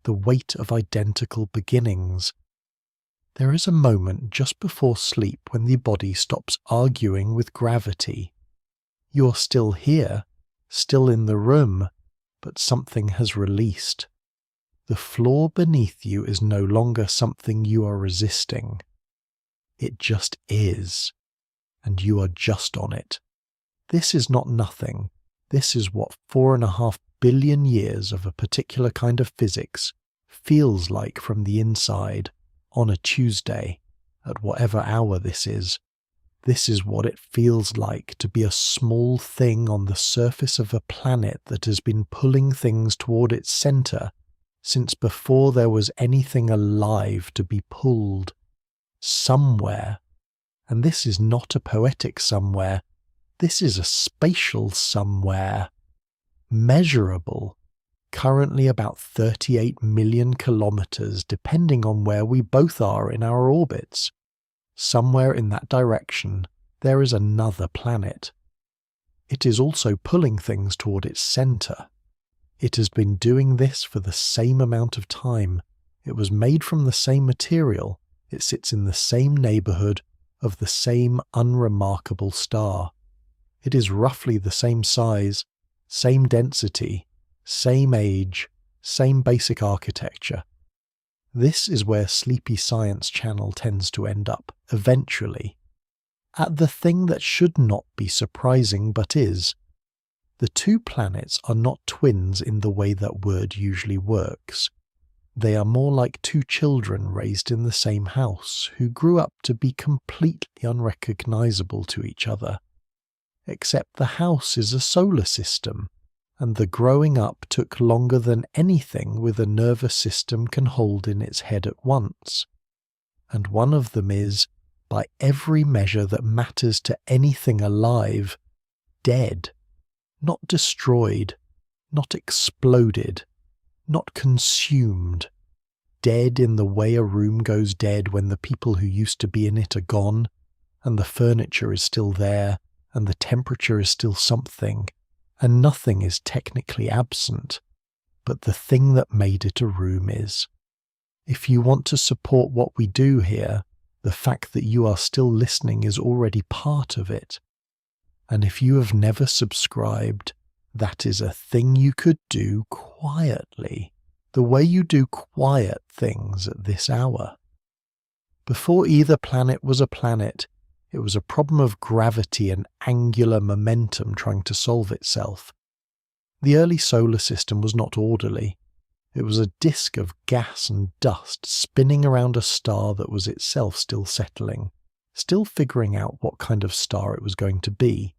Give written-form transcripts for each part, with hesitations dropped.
the weight of identical beginnings. There is a moment just before sleep when the body stops arguing with gravity. You're still here, still in the room, but something has released. The floor beneath you is no longer something you are resisting. It just is, and you are just on it. This is not nothing. This is what 4.5 billion years of a particular kind of physics feels like from the inside on a Tuesday, at whatever hour this is. This is what it feels like to be a small thing on the surface of a planet that has been pulling things toward its center since before there was anything alive to be pulled. Somewhere, and this is not a poetic somewhere, this is a spatial somewhere, measurable, currently about 38 million kilometers depending on where we both are in our orbits. Somewhere in that direction there is another planet. It is also pulling things toward its center. It has been doing this for the same amount of time. It was made from the same material. It sits in the same neighborhood of the same unremarkable star. It is roughly the same size, same density, same age, same basic architecture. This is where Sleepy Science Channel tends to end up, eventually. At the thing that should not be surprising but is. The two planets are not twins in the way that word usually works. They are more like two children raised in the same house who grew up to be completely unrecognizable to each other. Except the house is a solar system, and the growing up took longer than anything with a nervous system can hold in its head at once. And one of them is, by every measure that matters to anything alive, dead. Not destroyed, not exploded, not consumed. Dead in the way a room goes dead when the people who used to be in it are gone, and the furniture is still there, and the temperature is still something, and nothing is technically absent, but the thing that made it a room is. If you want to support what we do here, the fact that you are still listening is already part of it. And if you have never subscribed, that is a thing you could do quietly, the way you do quiet things at this hour. Before either planet was a planet, it was a problem of gravity and angular momentum trying to solve itself. The early solar system was not orderly. It was a disk of gas and dust spinning around a star that was itself still settling, still figuring out what kind of star it was going to be.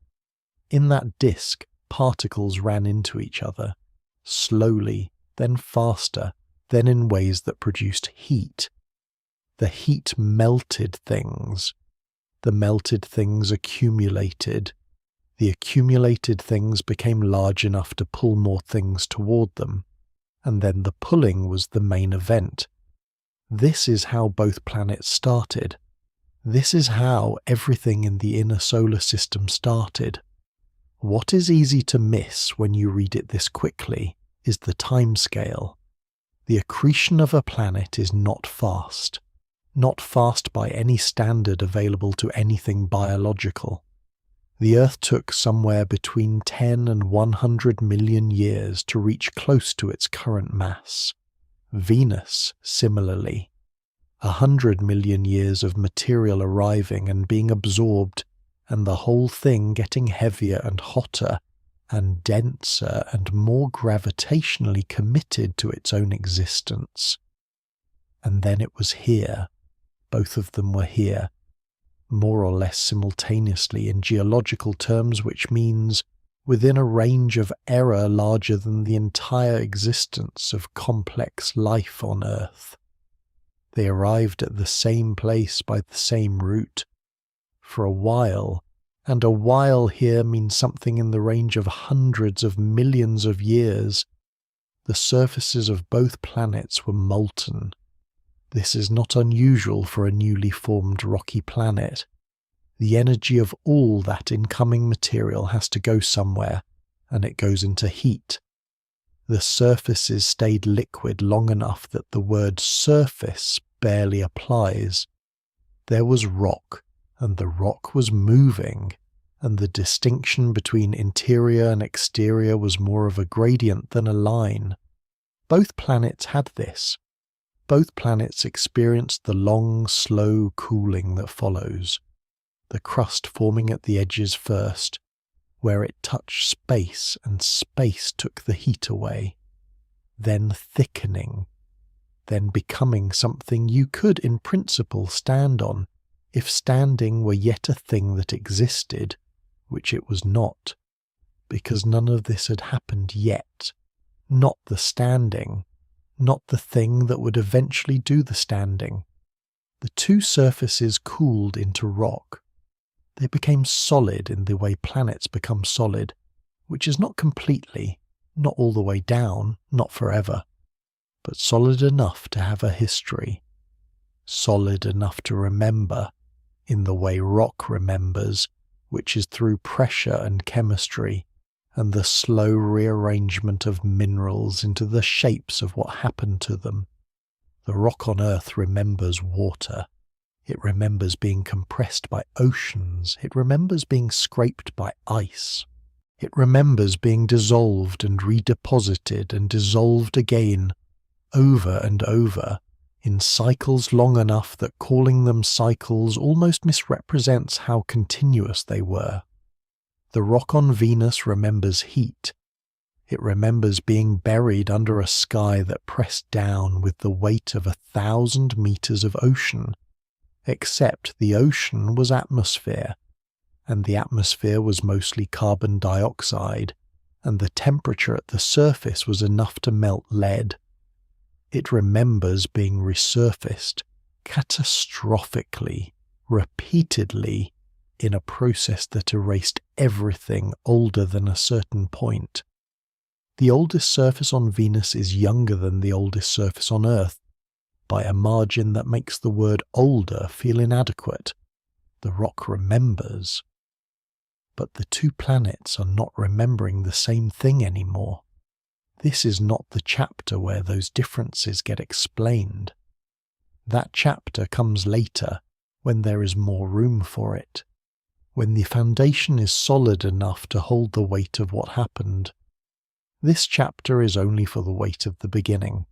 In that disk, particles ran into each other, slowly, then faster, then in ways that produced heat. The heat melted things. The melted things accumulated. The accumulated things became large enough to pull more things toward them. And then the pulling was the main event. This is how both planets started. This is how everything in the inner solar system started. What is easy to miss when you read it this quickly is the time scale. The accretion of a planet is not fast by any standard available to anything biological. The Earth took somewhere between 10 and 100 million years to reach close to its current mass. Venus, similarly. 100 million years of material arriving and being absorbed, and the whole thing getting heavier and hotter, and denser and more gravitationally committed to its own existence. And then it was here. Both of them were here, more or less simultaneously in geological terms, which means within a range of error larger than the entire existence of complex life on Earth. They arrived at the same place by the same route. For a while, and a while here means something in the range of hundreds of millions of years, the surfaces of both planets were molten. This is not unusual for a newly formed rocky planet. The energy of all that incoming material has to go somewhere, and it goes into heat. The surfaces stayed liquid long enough that the word surface barely applies. There was rock, and the rock was moving, and the distinction between interior and exterior was more of a gradient than a line. Both planets had this. Both planets experienced the long, slow cooling that follows, the crust forming at the edges first, where it touched space and space took the heat away, then thickening, then becoming something you could in principle stand on, if standing were yet a thing that existed, which it was not, because none of this had happened yet, not the standing, not the thing that would eventually do the standing. The two surfaces cooled into rock. They became solid in the way planets become solid, which is not completely, not all the way down, not forever, but solid enough to have a history, solid enough to remember, in the way rock remembers, which is through pressure and chemistry, and the slow rearrangement of minerals into the shapes of what happened to them. The rock on Earth remembers water. It remembers being compressed by oceans. It remembers being scraped by ice. It remembers being dissolved and redeposited and dissolved again, over and over, in cycles long enough that calling them cycles almost misrepresents how continuous they were. The rock on Venus remembers heat. It remembers being buried under a sky that pressed down with the weight of 1,000 meters of ocean, except the ocean was atmosphere, and the atmosphere was mostly carbon dioxide, and the temperature at the surface was enough to melt lead. It remembers being resurfaced, catastrophically, repeatedly, in a process that erased everything older than a certain point. The oldest surface on Venus is younger than the oldest surface on Earth, by a margin that makes the word older feel inadequate. The rock remembers. But the two planets are not remembering the same thing anymore. This is not the chapter where those differences get explained. That chapter comes later, when there is more room for it, when the foundation is solid enough to hold the weight of what happened. This chapter is only for the weight of the beginning,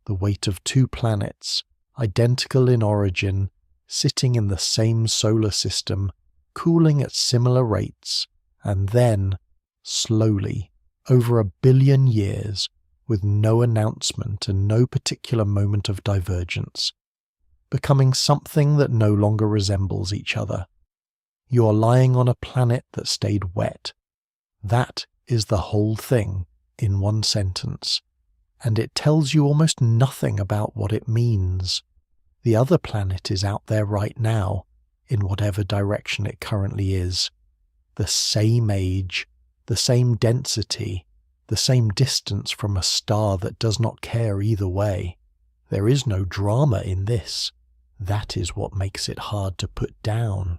the weight of two planets, identical in origin, sitting in the same solar system, cooling at similar rates, and then, slowly, over 1 billion years, with no announcement and no particular moment of divergence, becoming something that no longer resembles each other. You are lying on a planet that stayed wet. That is the whole thing, in one sentence, and it tells you almost nothing about what it means. The other planet is out there right now, in whatever direction it currently is. The same age, the same density, the same distance from a star that does not care either way. There is no drama in this. That is what makes it hard to put down.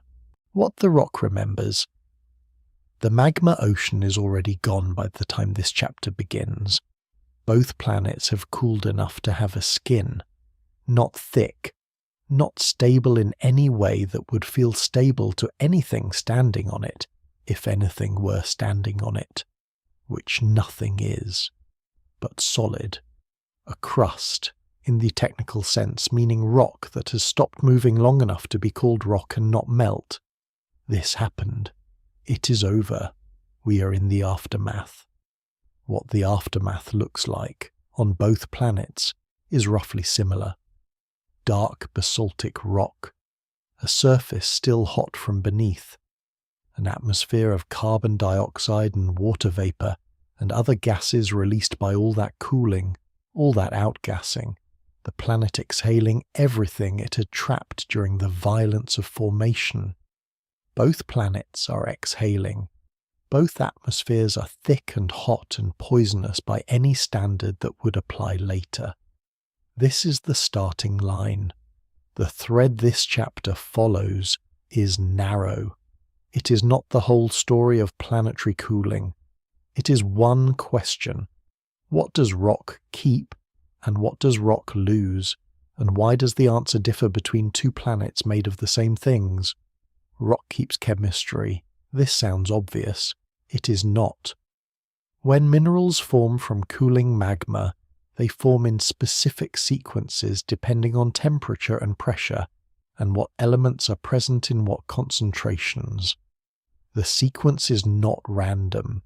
What the rock remembers. The magma ocean is already gone by the time this chapter begins. Both planets have cooled enough to have a skin, not thick, not stable in any way that would feel stable to anything standing on it, if anything were standing on it, which nothing is, but solid, a crust, in the technical sense, meaning rock that has stopped moving long enough to be called rock and not melt. This happened. It is over. We are in the aftermath. What the aftermath looks like, on both planets, is roughly similar. Dark basaltic rock, a surface still hot from beneath, an atmosphere of carbon dioxide and water vapor, and other gases released by all that cooling, all that outgassing, the planet exhaling everything it had trapped during the violence of formation. Both planets are exhaling. Both atmospheres are thick and hot and poisonous by any standard that would apply later. This is the starting line. The thread this chapter follows is narrow. It is not the whole story of planetary cooling. It is one question. What does rock keep, and what does rock lose? And why does the answer differ between two planets made of the same things? Rock keeps chemistry. This sounds obvious. It is not. When minerals form from cooling magma, they form in specific sequences depending on temperature and pressure, and what elements are present in what concentrations. The sequence is not random.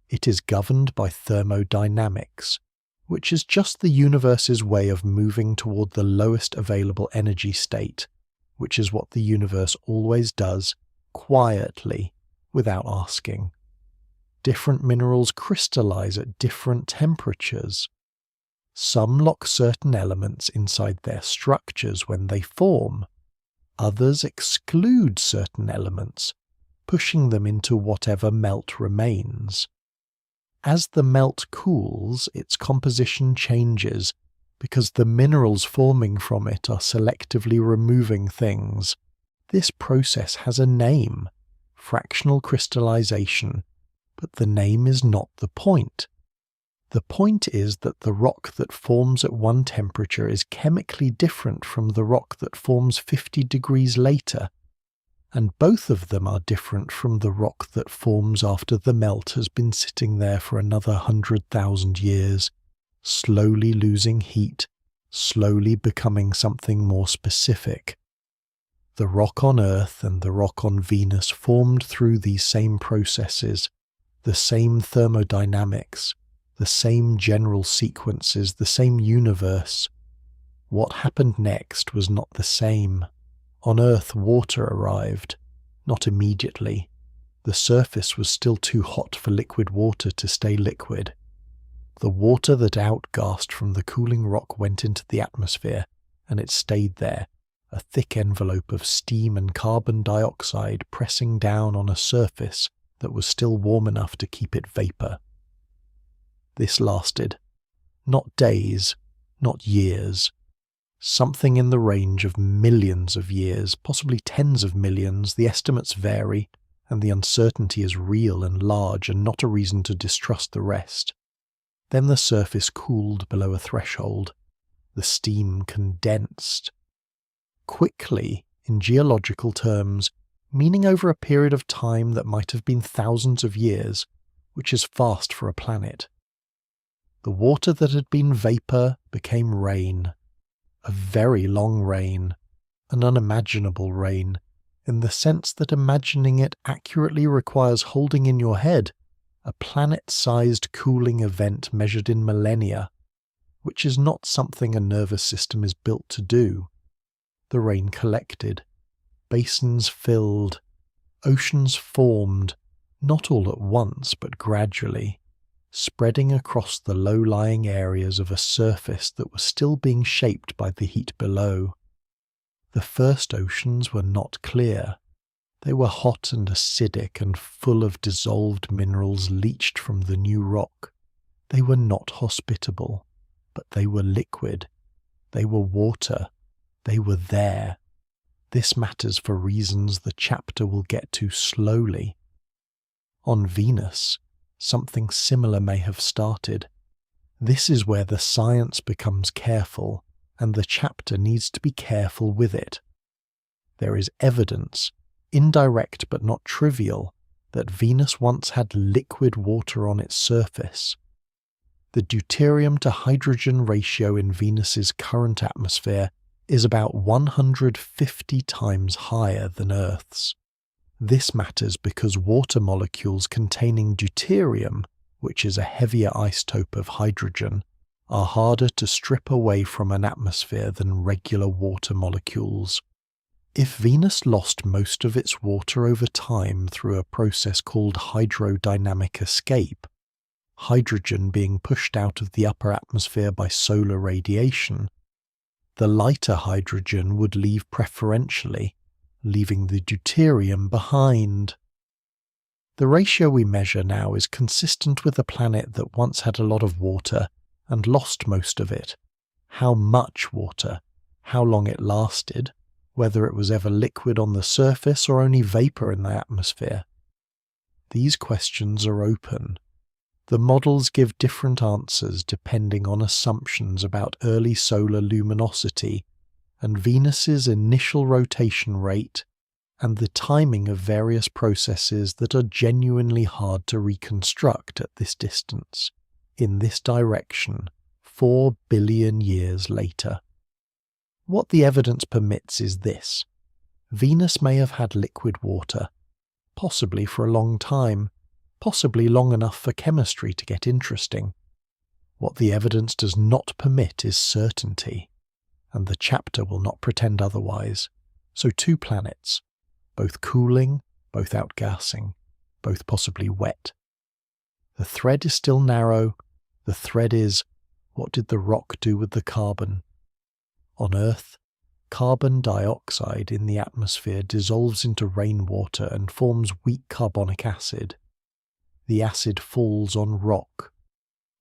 It is governed by thermodynamics, which is just the universe's way of moving toward the lowest available energy state, which is what the universe always does, quietly, without asking. Different minerals crystallize at different temperatures. Some lock certain elements inside their structures when they form. Others exclude certain elements, pushing them into whatever melt remains. As the melt cools, its composition changes because the minerals forming from it are selectively removing things. This process has a name, fractional crystallization, but the name is not the point. The point is that the rock that forms at one temperature is chemically different from the rock that forms 50 degrees later, and both of them are different from the rock that forms after the melt has been sitting there for another 100,000 years, slowly losing heat, slowly becoming something more specific. The rock on Earth and the rock on Venus formed through these same processes, the same thermodynamics, the same general sequences, the same universe. What happened next was not the same. On Earth, water arrived, not immediately. The surface was still too hot for liquid water to stay liquid. The water that outgassed from the cooling rock went into the atmosphere, and it stayed there, a thick envelope of steam and carbon dioxide pressing down on a surface that was still warm enough to keep it vapor. This lasted, not days, not years, something in the range of millions of years, possibly tens of millions. The estimates vary, and the uncertainty is real and large and not a reason to distrust the rest. Then the surface cooled below a threshold. The steam condensed. Quickly, in geological terms, meaning over a period of time that might have been thousands of years, which is fast for a planet. The water that had been vapor became rain. A very long rain, an unimaginable rain, in the sense that imagining it accurately requires holding in your head a planet-sized cooling event measured in millennia, which is not something a nervous system is built to do. The rain collected, basins filled, oceans formed, not all at once but gradually, spreading across the low-lying areas of a surface that was still being shaped by the heat below. The first oceans were not clear. They were hot and acidic and full of dissolved minerals leached from the new rock. They were not hospitable, but they were liquid. They were water. They were there. This matters for reasons the chapter will get to slowly. On Venus, something similar may have started. This is where the science becomes careful, and the chapter needs to be careful with it. There is evidence, indirect but not trivial, that Venus once had liquid water on its surface. The deuterium to hydrogen ratio in Venus's current atmosphere is about 150 times higher than Earth's. This matters because water molecules containing deuterium, which is a heavier isotope of hydrogen, are harder to strip away from an atmosphere than regular water molecules. If Venus lost most of its water over time through a process called hydrodynamic escape, hydrogen being pushed out of the upper atmosphere by solar radiation, the lighter hydrogen would leave preferentially, leaving the deuterium behind. The ratio we measure now is consistent with a planet that once had a lot of water and lost most of it. How much water, how long it lasted, whether it was ever liquid on the surface or only vapor in the atmosphere. These questions are open. The models give different answers depending on assumptions about early solar luminosity and Venus's initial rotation rate and the timing of various processes that are genuinely hard to reconstruct at this distance, in this direction, 4 billion years later. What the evidence permits is this. Venus may have had liquid water, possibly for a long time, possibly long enough for chemistry to get interesting. What the evidence does not permit is certainty, and the chapter will not pretend otherwise. So 2 planets, both cooling, both outgassing, both possibly wet. The thread is still narrow. The thread is, what did the rock do with the carbon? On Earth, carbon dioxide in the atmosphere dissolves into rainwater and forms weak carbonic acid. The acid falls on rock.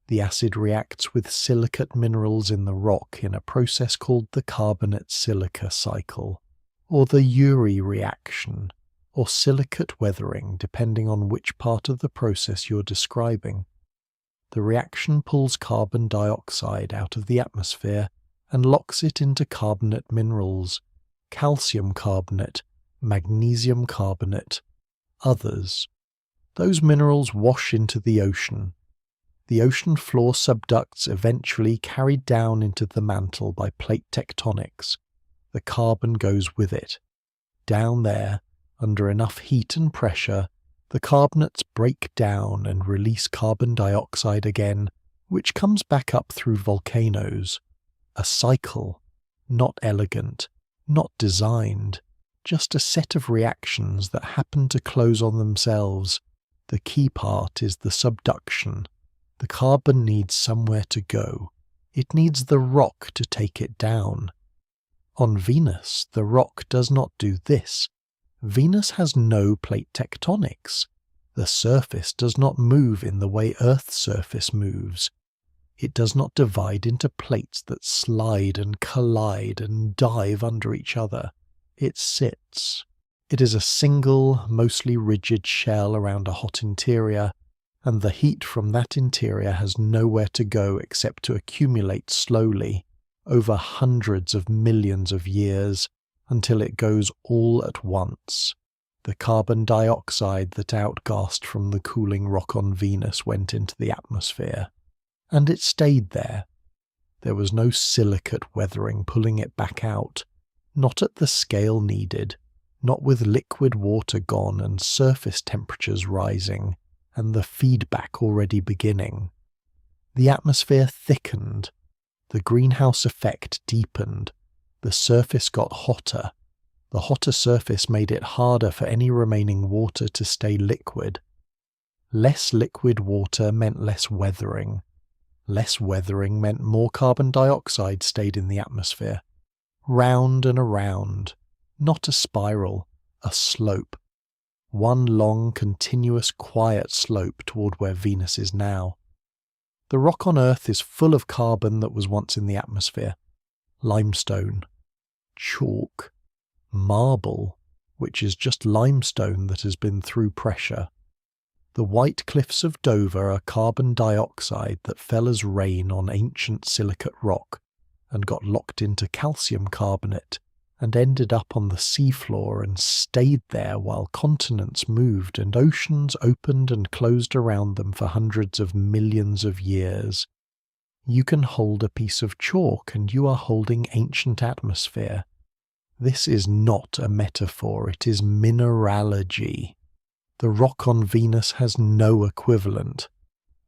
The acid reacts with silicate minerals in the rock in a process called the carbonate-silica cycle, or the Urey reaction, or silicate weathering depending on which part of the process you're describing. The reaction pulls carbon dioxide out of the atmosphere and locks it into carbonate minerals, calcium carbonate, magnesium carbonate, others. Those minerals wash into the ocean. The ocean floor subducts eventually carried down into the mantle by plate tectonics. The carbon goes with it. Down there, under enough heat and pressure, the carbonates break down and release carbon dioxide again, which comes back up through volcanoes. A cycle, not elegant, not designed, just a set of reactions that happen to close on themselves. The key part is the subduction. The carbon needs somewhere to go. It needs the rock to take it down. On Venus, the rock does not do this. Venus has no plate tectonics. The surface does not move in the way Earth's surface moves. It does not divide into plates that slide and collide and dive under each other. It sits. It is a single, mostly rigid shell around a hot interior, and the heat from that interior has nowhere to go except to accumulate slowly, over hundreds of millions of years, until it goes all at once. The carbon dioxide that outgassed from the cooling rock on Venus went into the atmosphere. And it stayed there. There was no silicate weathering pulling it back out, not at the scale needed, not with liquid water gone and surface temperatures rising, and the feedback already beginning. The atmosphere thickened, the greenhouse effect deepened, the surface got hotter. The hotter surface made it harder for any remaining water to stay liquid. Less liquid water meant less weathering. Less weathering meant more carbon dioxide stayed in the atmosphere. Round and around, not a spiral, a slope. One long, continuous, quiet slope toward where Venus is now. The rock on Earth is full of carbon that was once in the atmosphere. Limestone, chalk, marble, which is just limestone that has been through pressure. The white cliffs of Dover are carbon dioxide that fell as rain on ancient silicate rock and got locked into calcium carbonate and ended up on the seafloor and stayed there while continents moved and oceans opened and closed around them for hundreds of millions of years. You can hold a piece of chalk and you are holding ancient atmosphere. This is not a metaphor, it is mineralogy. The rock on Venus has no equivalent.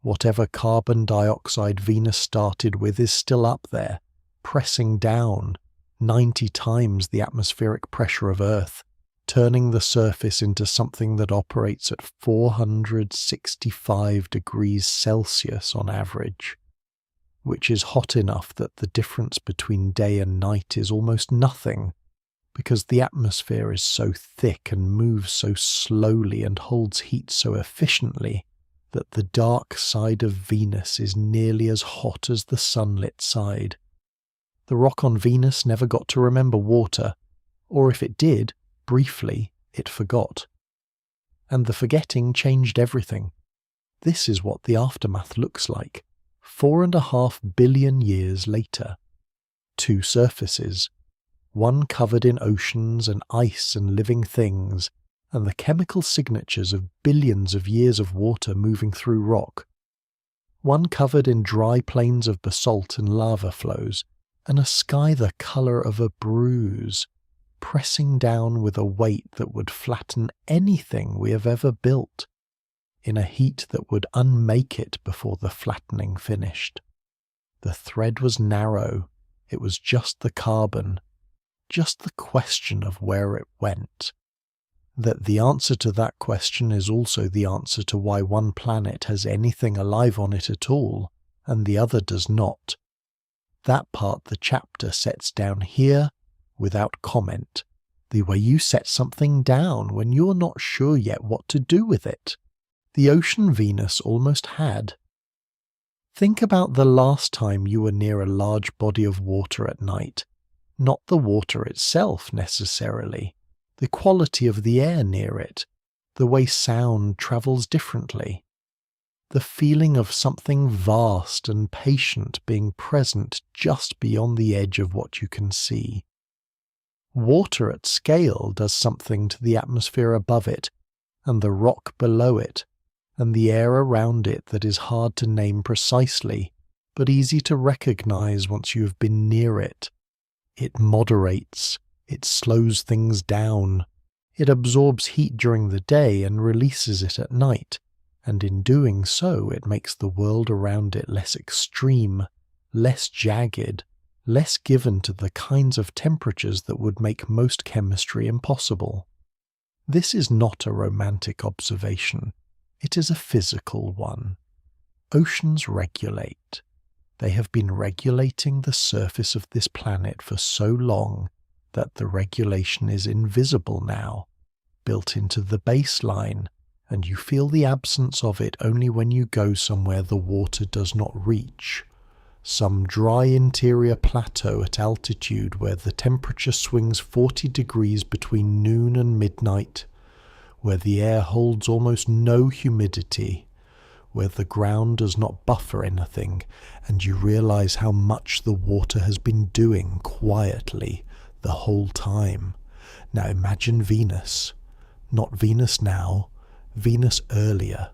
Whatever carbon dioxide Venus started with is still up there, pressing down 90 times the atmospheric pressure of Earth, turning the surface into something that operates at 465 degrees Celsius on average, which is hot enough that the difference between day and night is almost nothing, because the atmosphere is so thick and moves so slowly and holds heat so efficiently that the dark side of Venus is nearly as hot as the sunlit side. The rock on Venus never got to remember water, or if it did, briefly, it forgot. And the forgetting changed everything. This is what the aftermath looks like, 4.5 billion years later. 2 surfaces, one covered in oceans and ice and living things, and the chemical signatures of billions of years of water moving through rock. One covered in dry plains of basalt and lava flows, and a sky the colour of a bruise, pressing down with a weight that would flatten anything we have ever built, in a heat that would unmake it before the flattening finished. The thread was narrow, it was just the carbon, just the question of where it went. That the answer to that question is also the answer to why one planet has anything alive on it at all, and the other does not. That part the chapter sets down here without comment, the way you set something down when you're not sure yet what to do with it. The ocean Venus almost had. Think about the last time you were near a large body of water at night. Not the water itself necessarily, the quality of the air near it, the way sound travels differently, the feeling of something vast and patient being present just beyond the edge of what you can see. Water at scale does something to the atmosphere above it, and the rock below it, and the air around it that is hard to name precisely, but easy to recognize once you have been near it. It moderates, it slows things down, it absorbs heat during the day and releases it at night, and in doing so it makes the world around it less extreme, less jagged, less given to the kinds of temperatures that would make most chemistry impossible. This is not a romantic observation. It is a physical one. Oceans regulate. They have been regulating the surface of this planet for so long that the regulation is invisible now, built into the baseline, and you feel the absence of it only when you go somewhere the water does not reach. Some dry interior plateau at altitude where the temperature swings 40 degrees between noon and midnight, where the air holds almost no humidity, where the ground does not buffer anything, and you realize how much the water has been doing quietly the whole time. Now imagine Venus. Not Venus now, Venus earlier.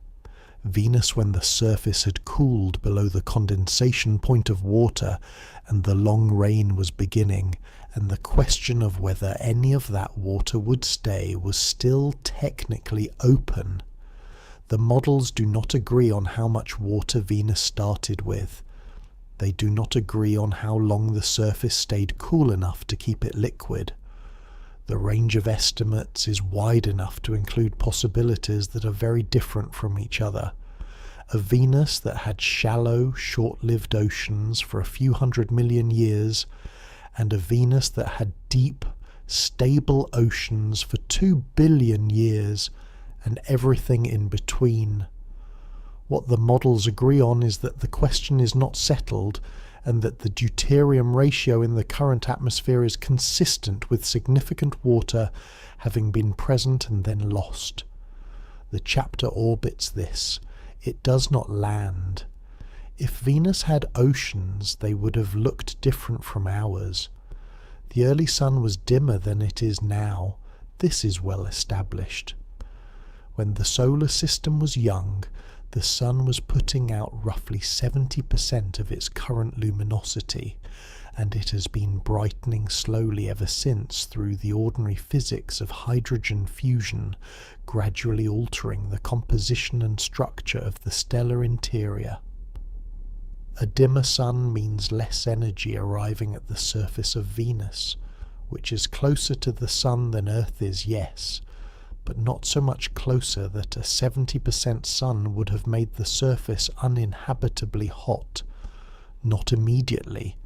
Venus when the surface had cooled below the condensation point of water and the long rain was beginning, and the question of whether any of that water would stay was still technically open. The models do not agree on how much water Venus started with. They do not agree on how long the surface stayed cool enough to keep it liquid. The range of estimates is wide enough to include possibilities that are very different from each other. A Venus that had shallow, short-lived oceans for a few 100 million years, and a Venus that had deep, stable oceans for 2 billion years, and everything in between. What the models agree on is that the question is not settled, and that the deuterium ratio in the current atmosphere is consistent with significant water having been present and then lost. The chapter orbits this. It does not land. If Venus had oceans, they would have looked different from ours. The early sun was dimmer than it is now. This is well established. When the solar system was young, the sun was putting out roughly 70% of its current luminosity, and it has been brightening slowly ever since through the ordinary physics of hydrogen fusion, gradually altering the composition and structure of the stellar interior. A dimmer sun means less energy arriving at the surface of Venus, which is closer to the sun than Earth is, yes, but not so much closer that a 70% sun would have made the surface uninhabitably hot. Not immediately,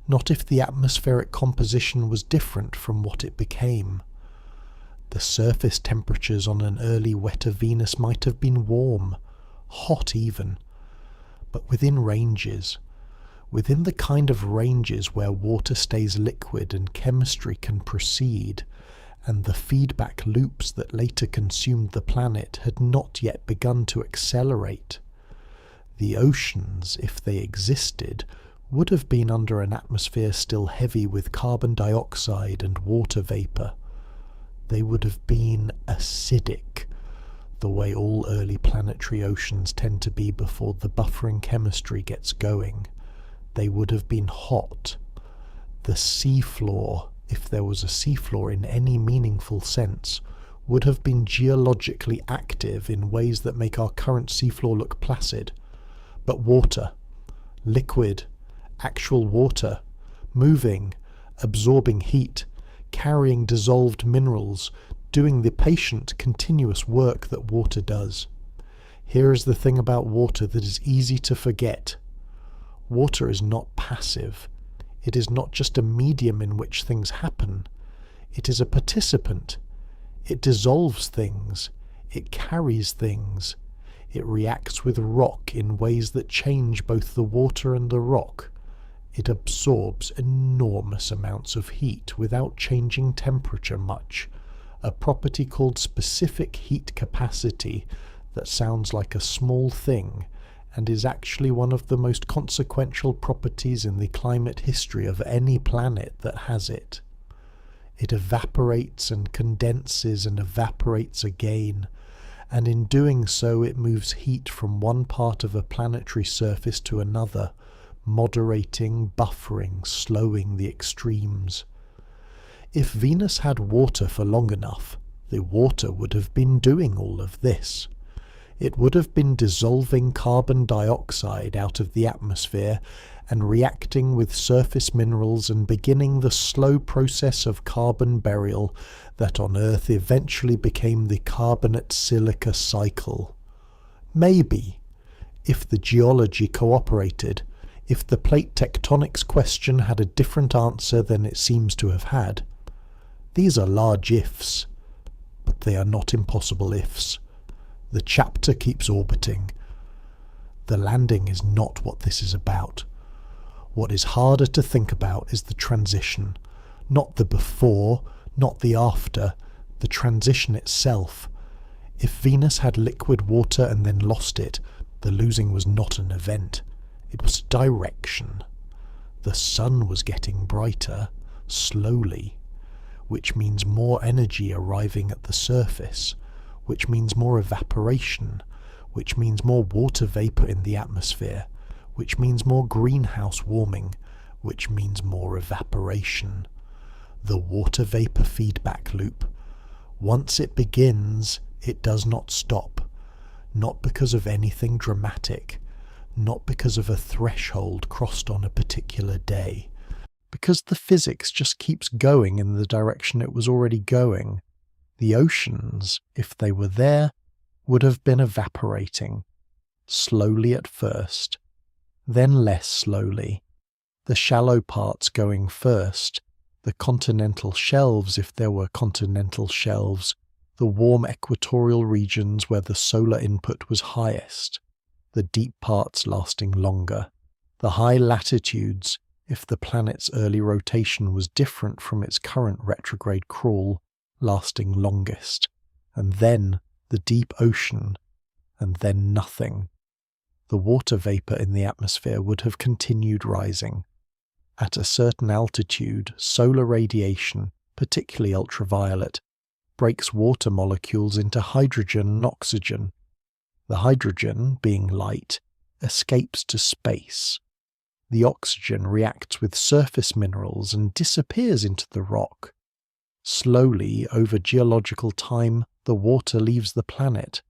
not if the atmospheric composition was different from what it became. The surface temperatures on an early wetter Venus might have been warm, hot even, but within ranges, within the kind of ranges where water stays liquid and chemistry can proceed, and the feedback loops that later consumed the planet had not yet begun to accelerate. The oceans, if they existed, would have been under an atmosphere still heavy with carbon dioxide and water vapour. They would have been acidic, the way all early planetary oceans tend to be before the buffering chemistry gets going. They would have been hot. The seafloor, if there was a seafloor in any meaningful sense, would have been geologically active in ways that make our current seafloor look placid. But water, liquid, actual water, moving, absorbing heat, carrying dissolved minerals, doing the patient, continuous work that water does. Here is the thing about water that is easy to forget. Water is not passive. It is not just a medium in which things happen. It is a participant. It dissolves things. It carries things. It reacts with rock in ways that change both the water and the rock. It absorbs enormous amounts of heat without changing temperature much, a property called specific heat capacity that sounds like a small thing and is actually one of the most consequential properties in the climate history of any planet that has it. It evaporates and condenses and evaporates again, and in doing so it moves heat from one part of a planetary surface to another, moderating, buffering, slowing the extremes. If Venus had water for long enough, the water would have been doing all of this. It would have been dissolving carbon dioxide out of the atmosphere and reacting with surface minerals and beginning the slow process of carbon burial that on Earth eventually became the carbonate silica cycle. Maybe, if the geology cooperated, if the plate tectonics question had a different answer than it seems to have had. These are large ifs, but they are not impossible ifs. The chapter keeps orbiting. The landing is not what this is about. What is harder to think about is the transition, not the before, not the after, the transition itself. If Venus had liquid water and then lost it, the losing was not an event. It was direction. The sun was getting brighter, slowly, which means more energy arriving at the surface, which means more evaporation, which means more water vapour in the atmosphere, which means more greenhouse warming, which means more evaporation. The water vapour feedback loop. Once it begins, it does not stop, not because of anything dramatic, not because of a threshold crossed on a particular day, because the physics just keeps going in the direction it was already going. The oceans, if they were there, would have been evaporating, slowly at first, then less slowly, the shallow parts going first, the continental shelves if there were continental shelves, the warm equatorial regions where the solar input was highest, the deep parts lasting longer, the high latitudes if the planet's early rotation was different from its current retrograde crawl, lasting longest, and then the deep ocean, and then nothing. The water vapour in the atmosphere would have continued rising. At a certain altitude, solar radiation, particularly ultraviolet, breaks water molecules into hydrogen and oxygen. The hydrogen, being light, escapes to space. The oxygen reacts with surface minerals and disappears into the rock. Slowly, over geological time, the water leaves the planet,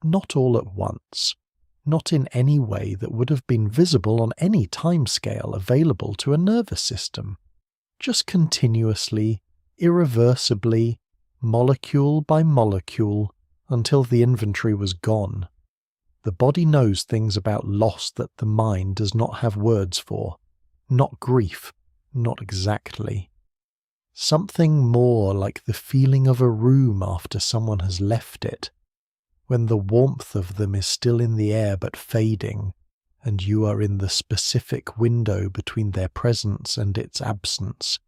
not all at once, not in any way that would have been visible on any timescale available to a nervous system, just continuously, irreversibly, molecule by molecule, until the inventory was gone. The body knows things about loss that the mind does not have words for, not grief, not exactly. Something more like the feeling of a room after someone has left it, when the warmth of them is still in the air but fading, and you are in the specific window between their presence and its absence,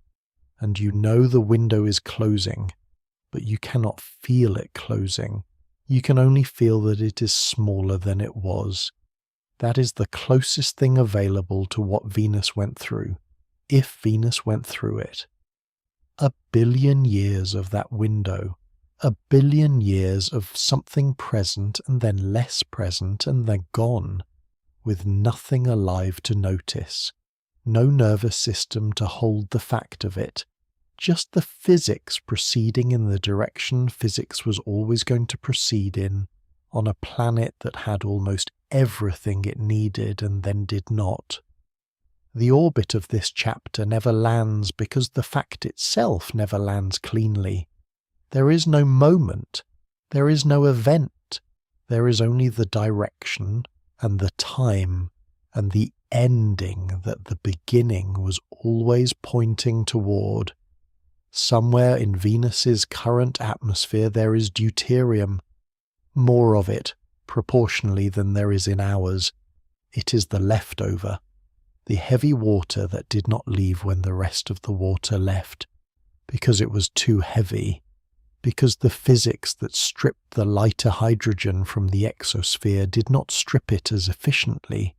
and you know the window is closing, but you cannot feel it closing. You can only feel that it is smaller than it was. That is the closest thing available to what Venus went through, if Venus went through it. 1 billion years of that window, 1 billion years of something present and then less present and then gone, with nothing alive to notice, no nervous system to hold the fact of it, just the physics proceeding in the direction physics was always going to proceed in, on a planet that had almost everything it needed and then did not. The orbit of this chapter never lands because the fact itself never lands cleanly. There is no moment, there is no event, there is only the direction and the time and the ending that the beginning was always pointing toward. Somewhere in Venus's current atmosphere there is deuterium, more of it, proportionally, than there is in ours. It is the leftover, the heavy water that did not leave when the rest of the water left, because it was too heavy, because the physics that stripped the lighter hydrogen from the exosphere did not strip it as efficiently.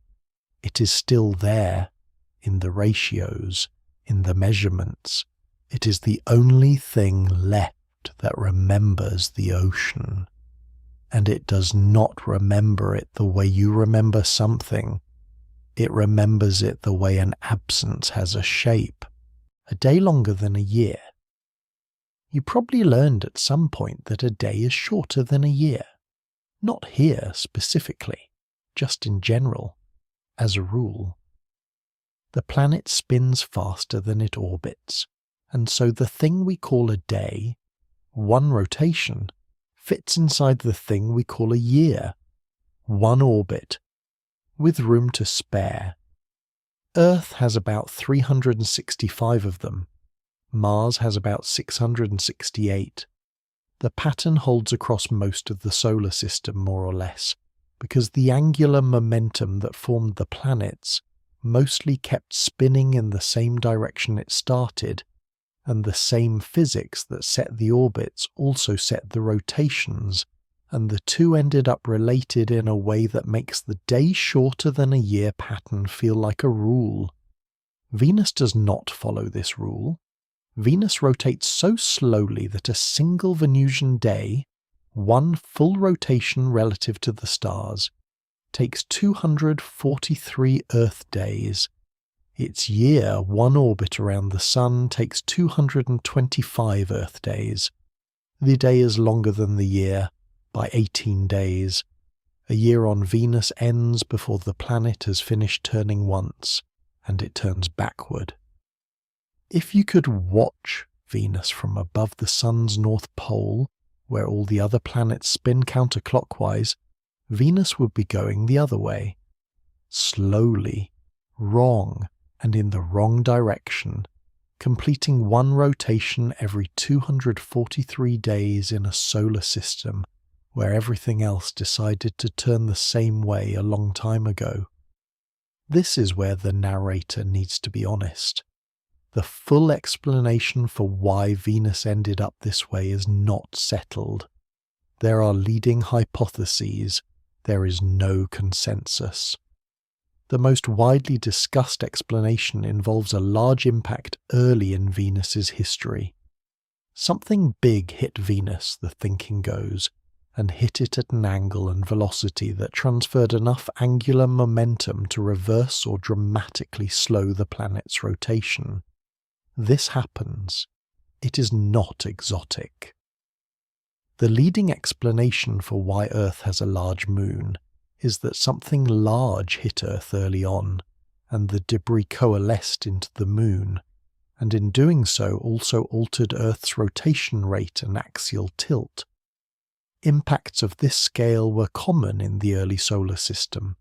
It is still there, in the ratios, in the measurements. It is the only thing left that remembers the ocean. And it does not remember it the way you remember something. It remembers it the way an absence has a shape, a day longer than a year. You probably learned at some point that a day is shorter than a year. Not here specifically, just in general, as a rule. The planet spins faster than it orbits, and so the thing we call a day, one rotation, fits inside the thing we call a year, one orbit, with room to spare. Earth has about 365 of them. Mars has about 668. The pattern holds across most of the solar system, more or less, because the angular momentum that formed the planets mostly kept spinning in the same direction it started, and the same physics that set the orbits also set the rotations, and the two ended up related in a way that makes the day shorter than a year pattern feel like a rule. Venus does not follow this rule. Venus rotates so slowly that a single Venusian day, one full rotation relative to the stars, takes 243 Earth days. Its year, one orbit around the Sun, takes 225 Earth days. The day is longer than the year, by 18 days. A year on Venus ends before the planet has finished turning once, and it turns backward. If you could watch Venus from above the Sun's north pole, where all the other planets spin counterclockwise, Venus would be going the other way. Slowly, wrong, and in the wrong direction, completing one rotation every 243 days in a solar system where everything else decided to turn the same way a long time ago. This is where the narrator needs to be honest. The full explanation for why Venus ended up this way is not settled. There are leading hypotheses. There is no consensus. The most widely discussed explanation involves a large impact early in Venus's history. Something big hit Venus, the thinking goes, and hit it at an angle and velocity that transferred enough angular momentum to reverse or dramatically slow the planet's rotation. This happens. It is not exotic. The leading explanation for why Earth has a large moon is that something large hit Earth early on, and the debris coalesced into the moon, and in doing so also altered Earth's rotation rate and axial tilt. Impacts of this scale were common in the early solar system.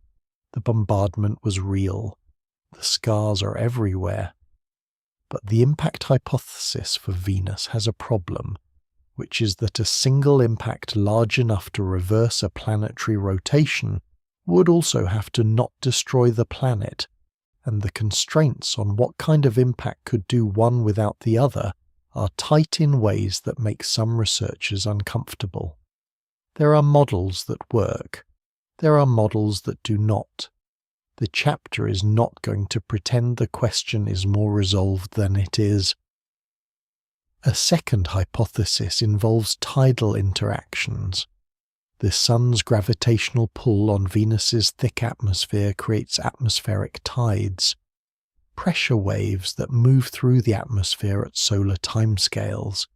The bombardment was real. The scars are everywhere. But the impact hypothesis for Venus has a problem, which is that a single impact large enough to reverse a planetary rotation would also have to not destroy the planet, and the constraints on what kind of impact could do one without the other are tight in ways that make some researchers uncomfortable. There are models that work. There are models that do not. The chapter is not going to pretend the question is more resolved than it is. A second hypothesis involves tidal interactions. The Sun's gravitational pull on Venus's thick atmosphere creates atmospheric tides, pressure waves that move through the atmosphere at solar timescales,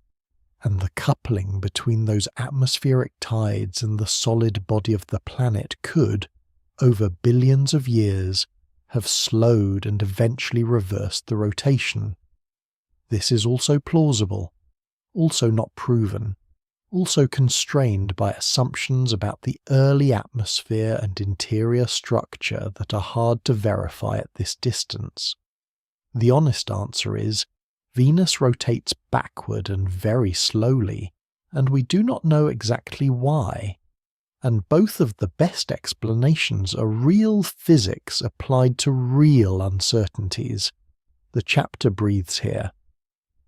and the coupling between those atmospheric tides and the solid body of the planet could, over billions of years, have slowed and eventually reversed the rotation. This is also plausible, also not proven, also constrained by assumptions about the early atmosphere and interior structure that are hard to verify at this distance. The honest answer is, Venus rotates backward and very slowly, and we do not know exactly why. And both of the best explanations are real physics applied to real uncertainties. The chapter breathes here.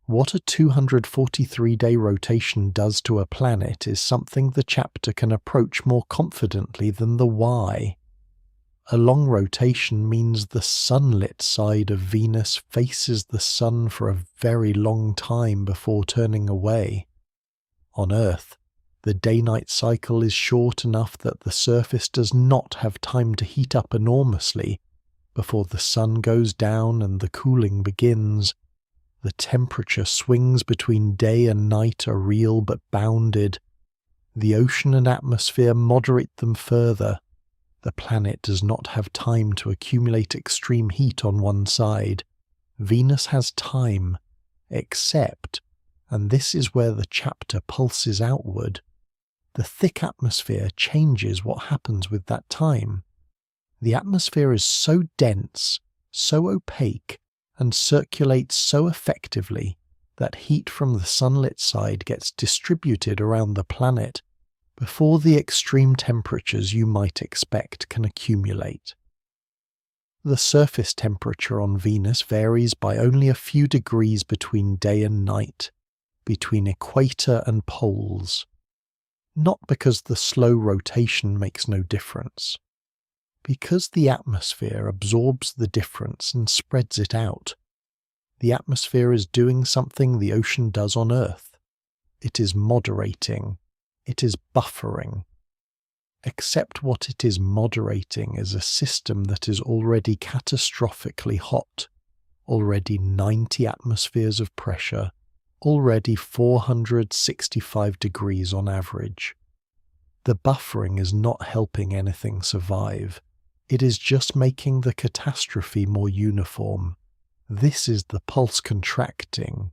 What a 243-day rotation does to a planet is something the chapter can approach more confidently than the why. A long rotation means the sunlit side of Venus faces the Sun for a very long time before turning away. On Earth, the day-night cycle is short enough that the surface does not have time to heat up enormously before the sun goes down and the cooling begins. The temperature swings between day and night are real but bounded. The ocean and atmosphere moderate them further. The planet does not have time to accumulate extreme heat on one side. Venus has time, except, and this is where the chapter pulses outward, the thick atmosphere changes what happens with that time. The atmosphere is so dense, so opaque, and circulates so effectively that heat from the sunlit side gets distributed around the planet before the extreme temperatures you might expect can accumulate. The surface temperature on Venus varies by only a few degrees between day and night, between equator and poles. Not because the slow rotation makes no difference. Because the atmosphere absorbs the difference and spreads it out. The atmosphere is doing something the ocean does on Earth. It is moderating. It is buffering. Except what it is moderating is a system that is already catastrophically hot, already 90 atmospheres of pressure, already 465 degrees on average. The buffering is not helping anything survive. It is just making the catastrophe more uniform. This is the pulse contracting.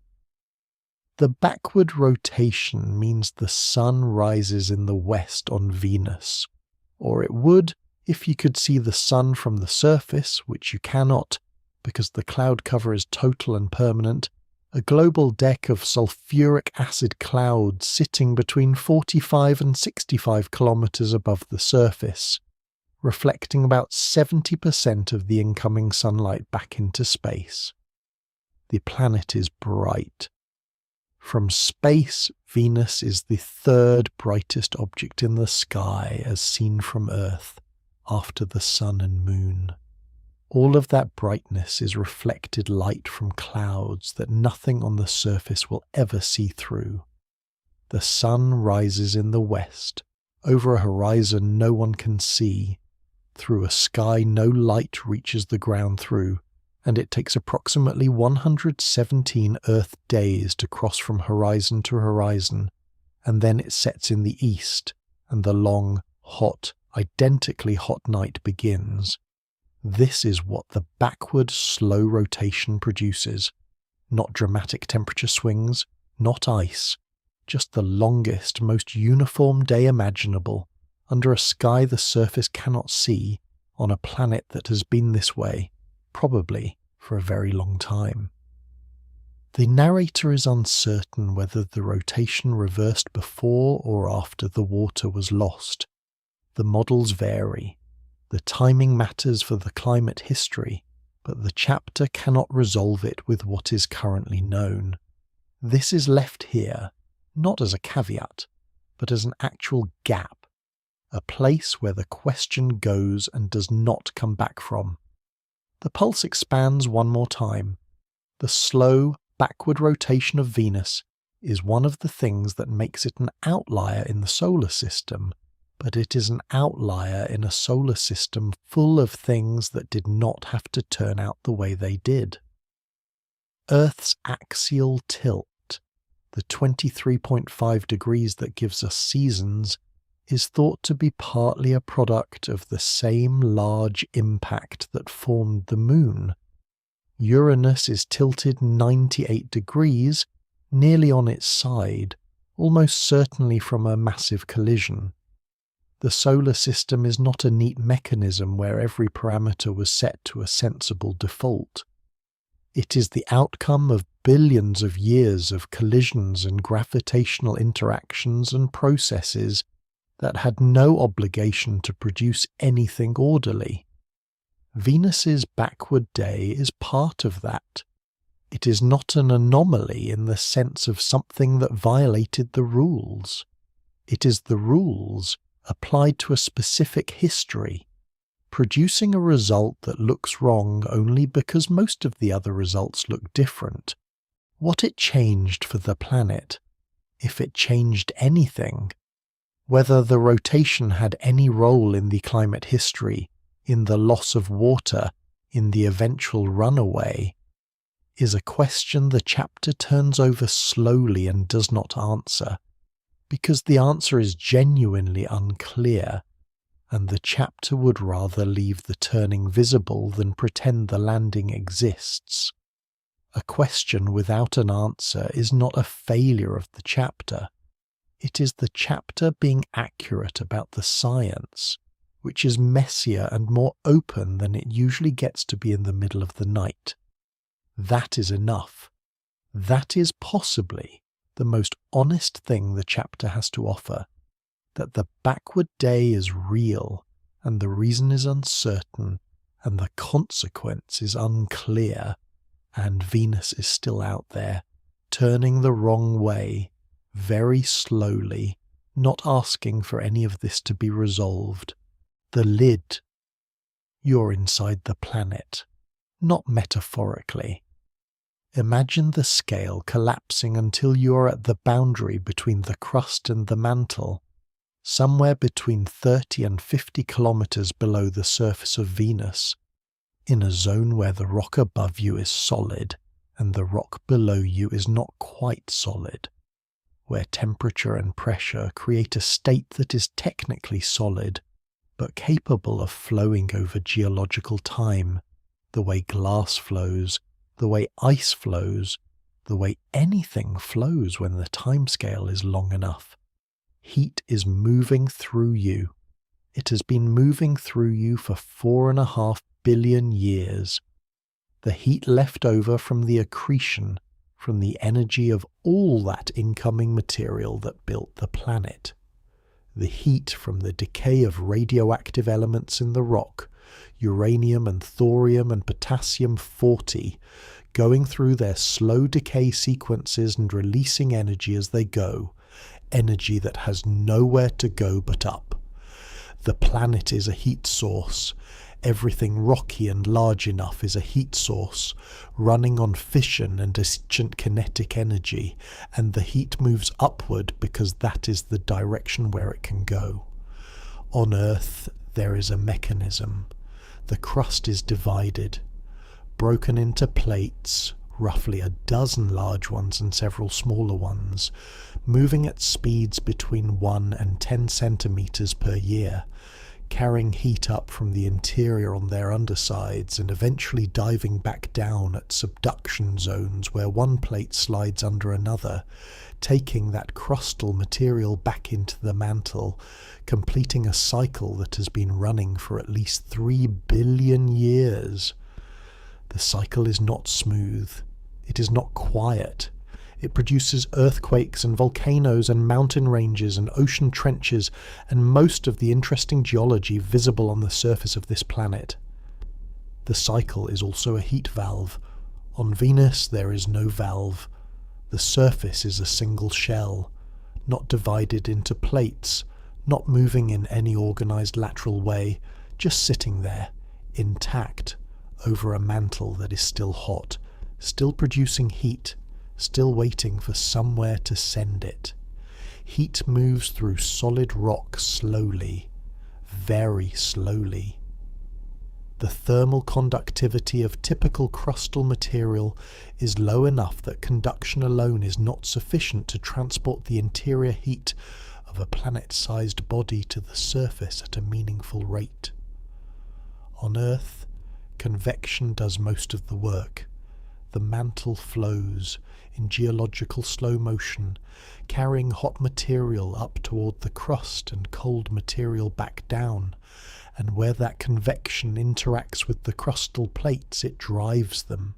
The backward rotation means the sun rises in the west on Venus, or it would if you could see the sun from the surface, which you cannot, because the cloud cover is total and permanent, a global deck of sulfuric acid clouds sitting between 45 and 65 kilometers above the surface, reflecting about 70% of the incoming sunlight back into space. The planet is bright. From space, Venus is the third brightest object in the sky as seen from Earth, after the sun and moon. All of that brightness is reflected light from clouds that nothing on the surface will ever see through. The sun rises in the west, over a horizon no one can see, through a sky no light reaches the ground through, and it takes approximately 117 Earth days to cross from horizon to horizon, and then it sets in the east, and the long, hot, identically hot night begins. This is what the backward, slow rotation produces. Not dramatic temperature swings, not ice, just the longest, most uniform day imaginable, under a sky the surface cannot see, on a planet that has been this way, probably for a very long time. The narrator is uncertain whether the rotation reversed before or after the water was lost. The models vary. The timing matters for the climate history, but the chapter cannot resolve it with what is currently known. This is left here, not as a caveat, but as an actual gap, a place where the question goes and does not come back from. The pulse expands one more time. The slow, backward rotation of Venus is one of the things that makes it an outlier in the solar system, but it is an outlier in a solar system full of things that did not have to turn out the way they did. Earth's axial tilt, the 23.5 degrees that gives us seasons, is thought to be partly a product of the same large impact that formed the Moon. Uranus is tilted 98 degrees, nearly on its side, almost certainly from a massive collision. The solar system is not a neat mechanism where every parameter was set to a sensible default. It is the outcome of billions of years of collisions and gravitational interactions and processes that had no obligation to produce anything orderly. Venus's backward day is part of that. It is not an anomaly in the sense of something that violated the rules. It is the rules applied to a specific history, producing a result that looks wrong only because most of the other results look different. What it changed for the planet, if it changed anything, whether the rotation had any role in the climate history, in the loss of water, in the eventual runaway, is a question the chapter turns over slowly and does not answer, because the answer is genuinely unclear, and the chapter would rather leave the turning visible than pretend the landing exists. A question without an answer is not a failure of the chapter. It is the chapter being accurate about the science, which is messier and more open than it usually gets to be in the middle of the night. That is enough. That is possibly the most honest thing the chapter has to offer, that the backward day is real, and the reason is uncertain, and the consequence is unclear, and Venus is still out there, turning the wrong way, very slowly, not asking for any of this to be resolved. The lid. You're inside the planet, not metaphorically. Imagine the scale collapsing until you are at the boundary between the crust and the mantle, somewhere between 30 and 50 kilometers below the surface of Venus, in a zone where the rock above you is solid and the rock below you is not quite solid, where temperature and pressure create a state that is technically solid, but capable of flowing over geological time, the way glass flows, the way ice flows, the way anything flows when the timescale is long enough. Heat is moving through you. It has been moving through you for 4.5 billion years. The heat left over from the accretion, from the energy of all that incoming material that built the planet. The heat from the decay of radioactive elements in the rock, uranium and thorium and potassium-40, going through their slow decay sequences and releasing energy as they go, energy that has nowhere to go but up. The planet is a heat source. Everything rocky and large enough is a heat source, running on fission and ancient kinetic energy, and the heat moves upward because that is the direction where it can go. On Earth, there is a mechanism. The crust is divided, broken into plates, roughly a dozen large ones and several smaller ones, moving at speeds between 1 and 10 centimeters per year, carrying heat up from the interior on their undersides and eventually diving back down at subduction zones where one plate slides under another, taking that crustal material back into the mantle, completing a cycle that has been running for at least 3 billion years. The cycle is not smooth. It is not quiet. It produces earthquakes and volcanoes and mountain ranges and ocean trenches and most of the interesting geology visible on the surface of this planet. The cycle is also a heat valve. On Venus there is no valve. The surface is a single shell, not divided into plates, not moving in any organised lateral way, just sitting there, intact, over a mantle that is still hot, still producing heat, still waiting for somewhere to send it. Heat moves through solid rock slowly, very slowly. The thermal conductivity of typical crustal material is low enough that conduction alone is not sufficient to transport the interior heat of a planet-sized body to the surface at a meaningful rate. On Earth, convection does most of the work. The mantle flows in geological slow motion, carrying hot material up toward the crust and cold material back down, and where that convection interacts with the crustal plates, it drives them.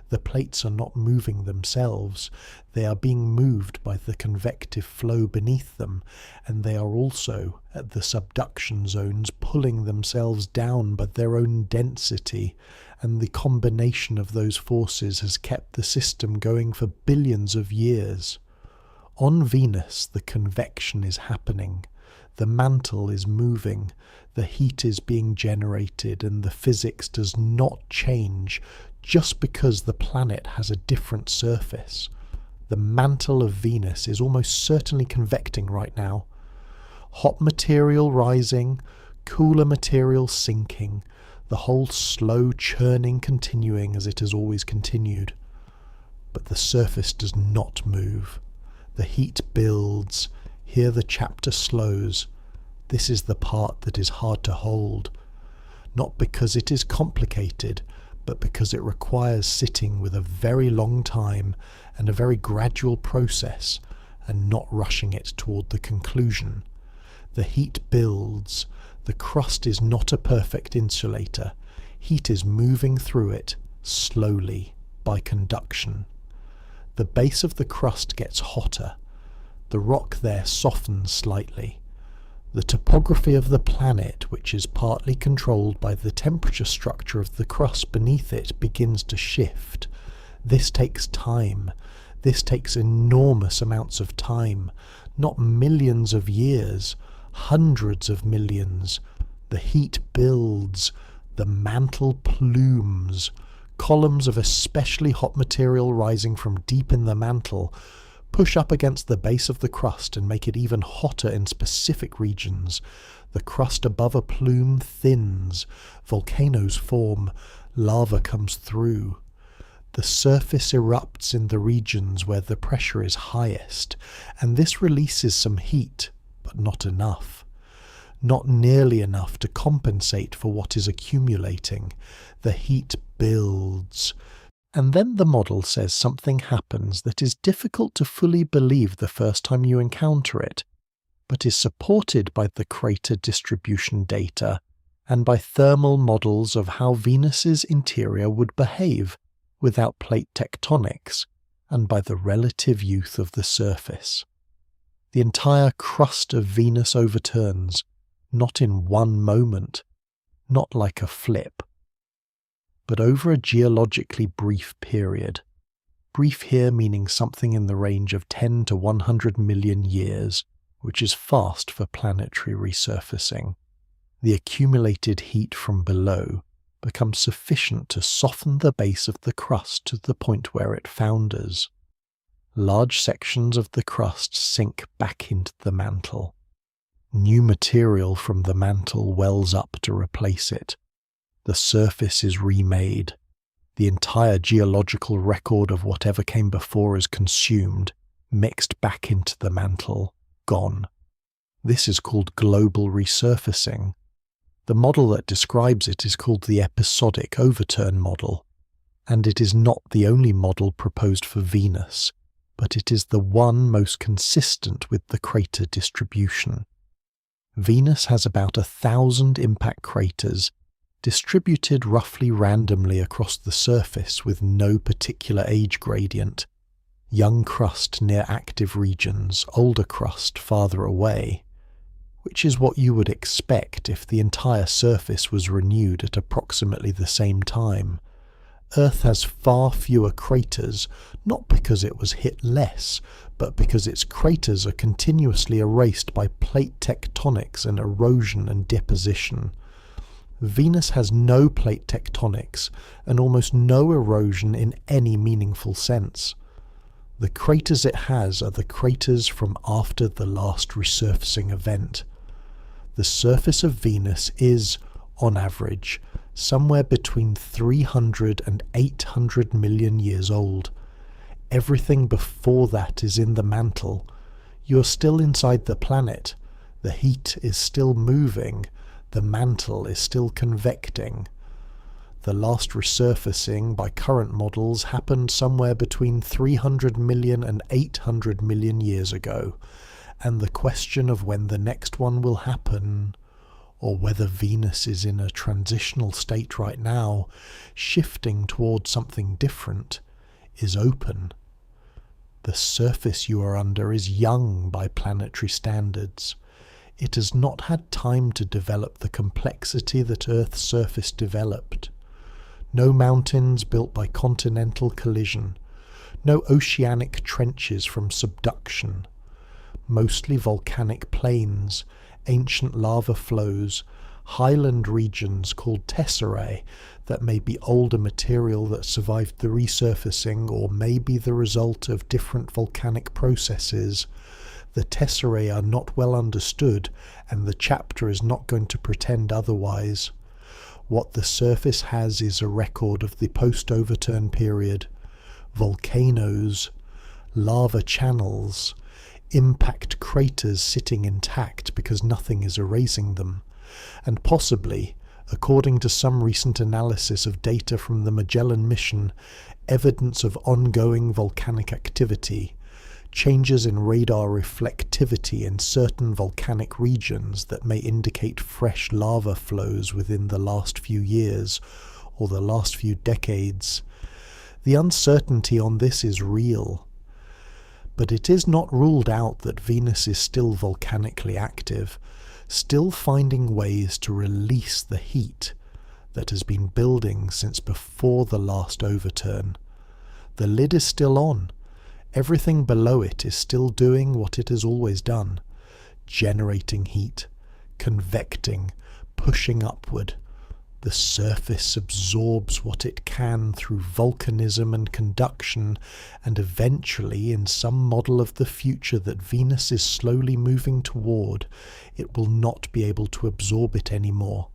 The plates are not moving themselves, they are being moved by the convective flow beneath them, and they are also, at the subduction zones, pulling themselves down by their own density, and the combination of those forces has kept the system going for billions of years. On Venus, the convection is happening. The mantle is moving, the heat is being generated, and the physics does not change just because the planet has a different surface. The mantle of Venus is almost certainly convecting right now. Hot material rising, cooler material sinking, the whole slow churning continuing as it has always continued. But the surface does not move. The heat builds. Here the chapter slows. This is the part that is hard to hold. Not because it is complicated, but because it requires sitting with a very long time and a very gradual process, and not rushing it toward the conclusion. The heat builds. The crust is not a perfect insulator. Heat is moving through it, slowly, by conduction. The base of the crust gets hotter. The rock there softens slightly. The topography of the planet, which is partly controlled by the temperature structure of the crust beneath it, begins to shift. This takes time. This takes enormous amounts of time, not millions of years, hundreds of millions. The heat builds. The mantle plumes. Columns of especially hot material rising from deep in the mantle push up against the base of the crust and make it even hotter in specific regions. The crust above a plume thins, volcanoes form, lava comes through. The surface erupts in the regions where the pressure is highest, and this releases some heat, but not enough. Not nearly enough to compensate for what is accumulating. The heat builds. And then the model says something happens that is difficult to fully believe the first time you encounter it, but is supported by the crater distribution data and by thermal models of how Venus's interior would behave without plate tectonics, and by the relative youth of the surface. The entire crust of Venus overturns, not in one moment, not like a flip, but over a geologically brief period. Brief here meaning something in the range of 10 to 100 million years, which is fast for planetary resurfacing. The accumulated heat from below becomes sufficient to soften the base of the crust to the point where it founders. Large sections of the crust sink back into the mantle. New material from the mantle wells up to replace it. The surface is remade. The entire geological record of whatever came before is consumed, mixed back into the mantle, gone. This is called global resurfacing. The model that describes it is called the episodic overturn model, and it is not the only model proposed for Venus, but it is the one most consistent with the crater distribution. Venus has about 1,000 impact craters distributed roughly randomly across the surface with no particular age gradient. Young crust near active regions, older crust farther away, which is what you would expect if the entire surface was renewed at approximately the same time. Earth has far fewer craters, not because it was hit less, but because its craters are continuously erased by plate tectonics and erosion and deposition. Venus has no plate tectonics and almost no erosion in any meaningful sense. The craters it has are the craters from after the last resurfacing event. The surface of Venus is, on average, somewhere between 300 and 800 million years old. Everything before that is in the mantle. You're still inside the planet. The heat is still moving. The mantle is still convecting. The last resurfacing by current models happened somewhere between 300 million and 800 million years ago, and the question of when the next one will happen, or whether Venus is in a transitional state right now, shifting towards something different, is open. The surface you are under is young by planetary standards. It has not had time to develop the complexity that Earth's surface developed. No mountains built by continental collision. No oceanic trenches from subduction. Mostly volcanic plains, ancient lava flows, highland regions called tesserae that may be older material that survived the resurfacing or may be the result of different volcanic processes. The tesserae are not well understood, and the chapter is not going to pretend otherwise. What the surface has is a record of the post-overturn period, volcanoes, lava channels, impact craters sitting intact because nothing is erasing them, and possibly, according to some recent analysis of data from the Magellan mission, evidence of ongoing volcanic activity, changes in radar reflectivity in certain volcanic regions that may indicate fresh lava flows within the last few years or the last few decades. The uncertainty on this is real, but it is not ruled out that Venus is still volcanically active, still finding ways to release the heat that has been building since before the last overturn. The lid is still on. Everything below it is still doing what it has always done, generating heat, convecting, pushing upward. The surface absorbs what it can through volcanism and conduction, and eventually, in some model of the future that Venus is slowly moving toward, it will not be able to absorb it anymore.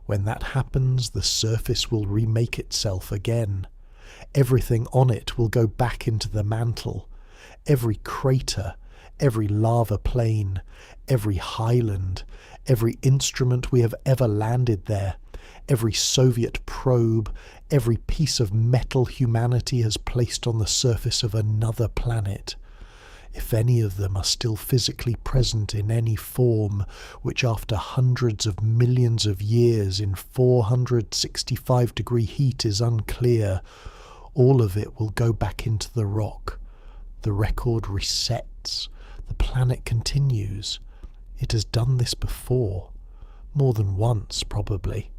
When that happens, the surface will remake itself again. Everything on it will go back into the mantle. Every crater, every lava plain, every highland, every instrument we have ever landed there, every Soviet probe, every piece of metal humanity has placed on the surface of another planet, if any of them are still physically present in any form, which after hundreds of millions of years in 465-degree heat is unclear, all of it will go back into the rock. The record resets. The planet continues. It has done this before. More than once, probably.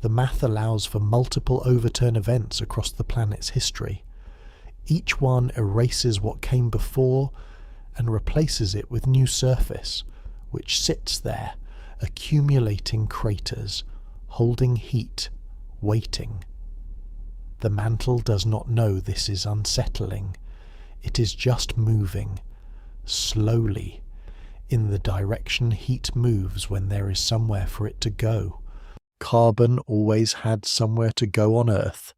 The math allows for multiple overturn events across the planet's history. Each one erases what came before and replaces it with new surface, which sits there, accumulating craters, holding heat, waiting. The mantle does not know this is unsettling. It is just moving, slowly, in the direction heat moves when there is somewhere for it to go. Carbon always had somewhere to go on Earth.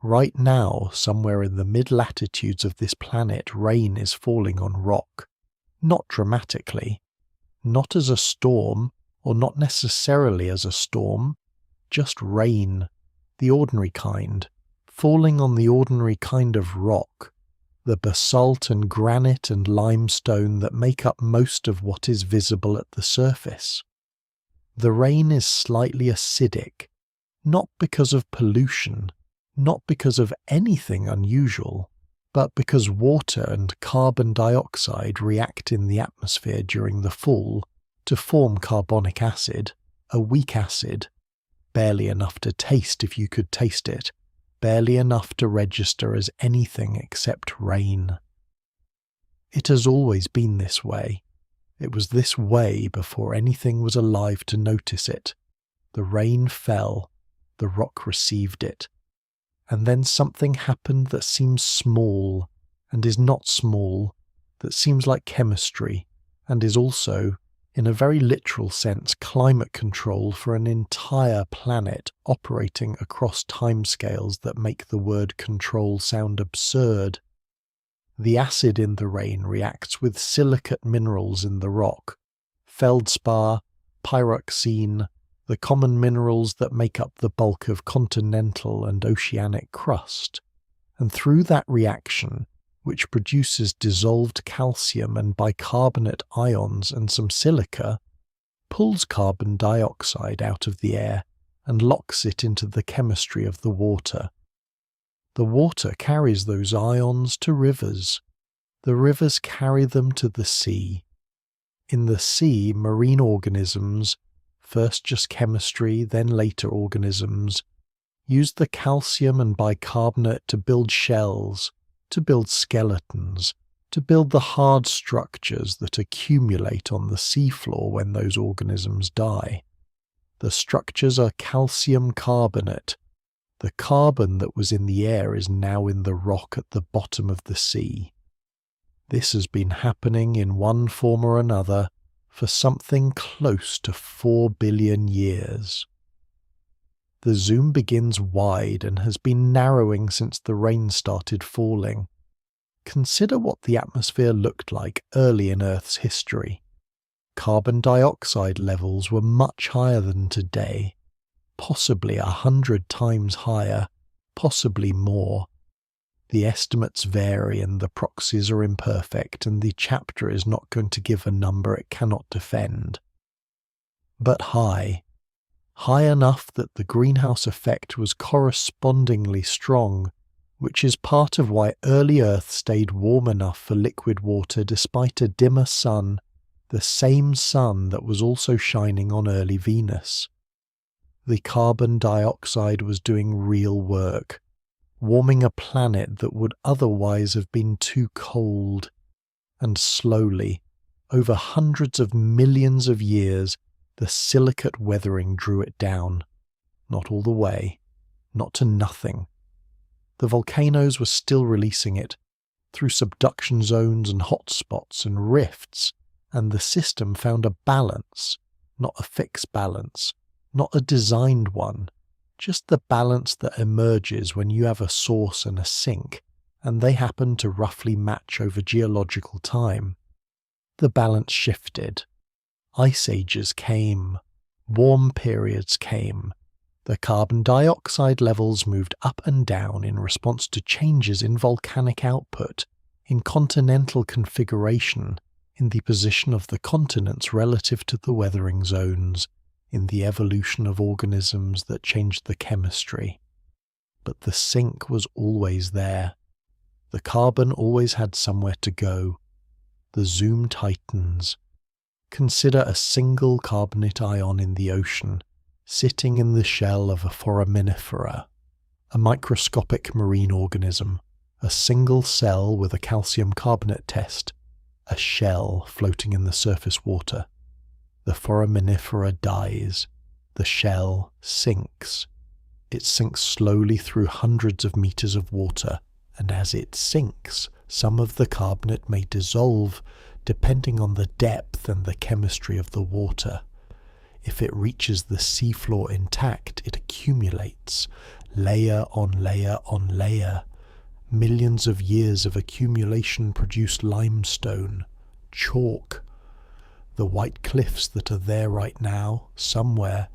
Right now, somewhere in the mid-latitudes of this planet, rain is falling on rock. Not dramatically, not as a storm, or not necessarily as a storm, just rain. The ordinary kind, falling on the ordinary kind of rock, the basalt and granite and limestone that make up most of what is visible at the surface. The rain is slightly acidic, not because of pollution, not because of anything unusual, but because water and carbon dioxide react in the atmosphere during the fall to form carbonic acid, a weak acid, barely enough to taste if you could taste it, barely enough to register as anything except rain. It has always been this way. It was this way before anything was alive to notice it. The rain fell, the rock received it, and then something happened that seems small and is not small, that seems like chemistry and is also, in a very literal sense, climate control for an entire planet operating across timescales that make the word control sound absurd. The acid in the rain reacts with silicate minerals in the rock, feldspar, pyroxene, the common minerals that make up the bulk of continental and oceanic crust, and through that reaction, which produces dissolved calcium and bicarbonate ions and some silica, pulls carbon dioxide out of the air and locks it into the chemistry of the water. The water carries those ions to rivers. The rivers carry them to the sea. In the sea, marine organisms, first just chemistry, then later organisms, use the calcium and bicarbonate to build shells, to build skeletons, to build the hard structures that accumulate on the seafloor when those organisms die. The structures are calcium carbonate. The carbon that was in the air is now in the rock at the bottom of the sea. This has been happening in one form or another for something close to 4 billion years. The zoom begins wide and has been narrowing since the rain started falling. Consider what the atmosphere looked like early in Earth's history. Carbon dioxide levels were much higher than today, possibly 100 times higher, possibly more. The estimates vary and the proxies are imperfect, and the chapter is not going to give a number it cannot defend. But high enough that the greenhouse effect was correspondingly strong, which is part of why early Earth stayed warm enough for liquid water despite a dimmer sun, the same sun that was also shining on early Venus. The carbon dioxide was doing real work, warming a planet that would otherwise have been too cold, and slowly, over hundreds of millions of years, the silicate weathering drew it down. Not all the way, not to nothing. The volcanoes were still releasing it, through subduction zones and hotspots and rifts, and the system found a balance, not a fixed balance, not a designed one, just the balance that emerges when you have a source and a sink, and they happen to roughly match over geological time. The balance shifted. Ice ages came. Warm periods came. The carbon dioxide levels moved up and down in response to changes in volcanic output, in continental configuration, in the position of the continents relative to the weathering zones, in the evolution of organisms that changed the chemistry. But the sink was always there. The carbon always had somewhere to go. The zoom tightens. Consider a single carbonate ion in the ocean, sitting in the shell of a foraminifera, a microscopic marine organism, a single cell with a calcium carbonate test, a shell floating in the surface water. The foraminifera dies. The shell sinks. It sinks slowly through hundreds of meters of water, and as it sinks, some of the carbonate may dissolve, depending on the depth and the chemistry of the water. If it reaches the seafloor intact, it accumulates, layer on layer on layer. Millions of years of accumulation produce limestone, chalk. The white cliffs that are there right now, somewhere,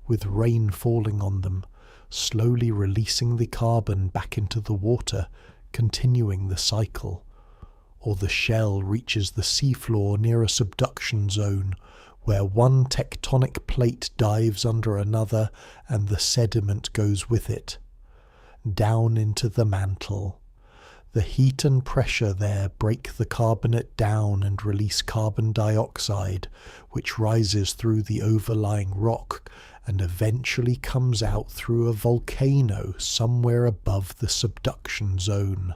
with rain falling on them, slowly releasing the carbon back into the water, continuing the cycle. Or the shell reaches the seafloor near a subduction zone, where one tectonic plate dives under another and the sediment goes with it. Down into the mantle. The heat and pressure there break the carbonate down and release carbon dioxide, which rises through the overlying rock and eventually comes out through a volcano somewhere above the subduction zone.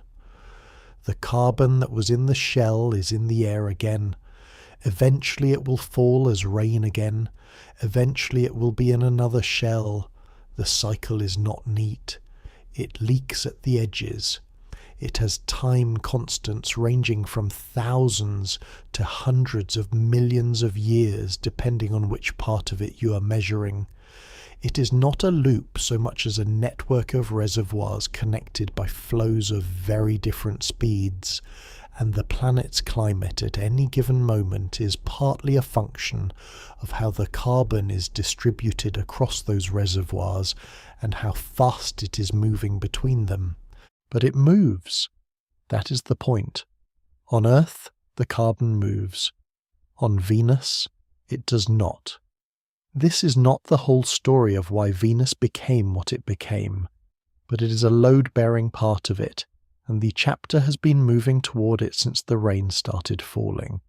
The carbon that was in the shell is in the air again. Eventually it will fall as rain again. Eventually it will be in another shell. The cycle is not neat. It leaks at the edges. It has time constants ranging from thousands to hundreds of millions of years, depending on which part of it you are measuring. It is not a loop so much as a network of reservoirs connected by flows of very different speeds, and the planet's climate at any given moment is partly a function of how the carbon is distributed across those reservoirs and how fast it is moving between them. But it moves. That is the point. On Earth, the carbon moves. On Venus, it does not. This is not the whole story of why Venus became what it became, but it is a load-bearing part of it, and the chapter has been moving toward it since the rain started falling.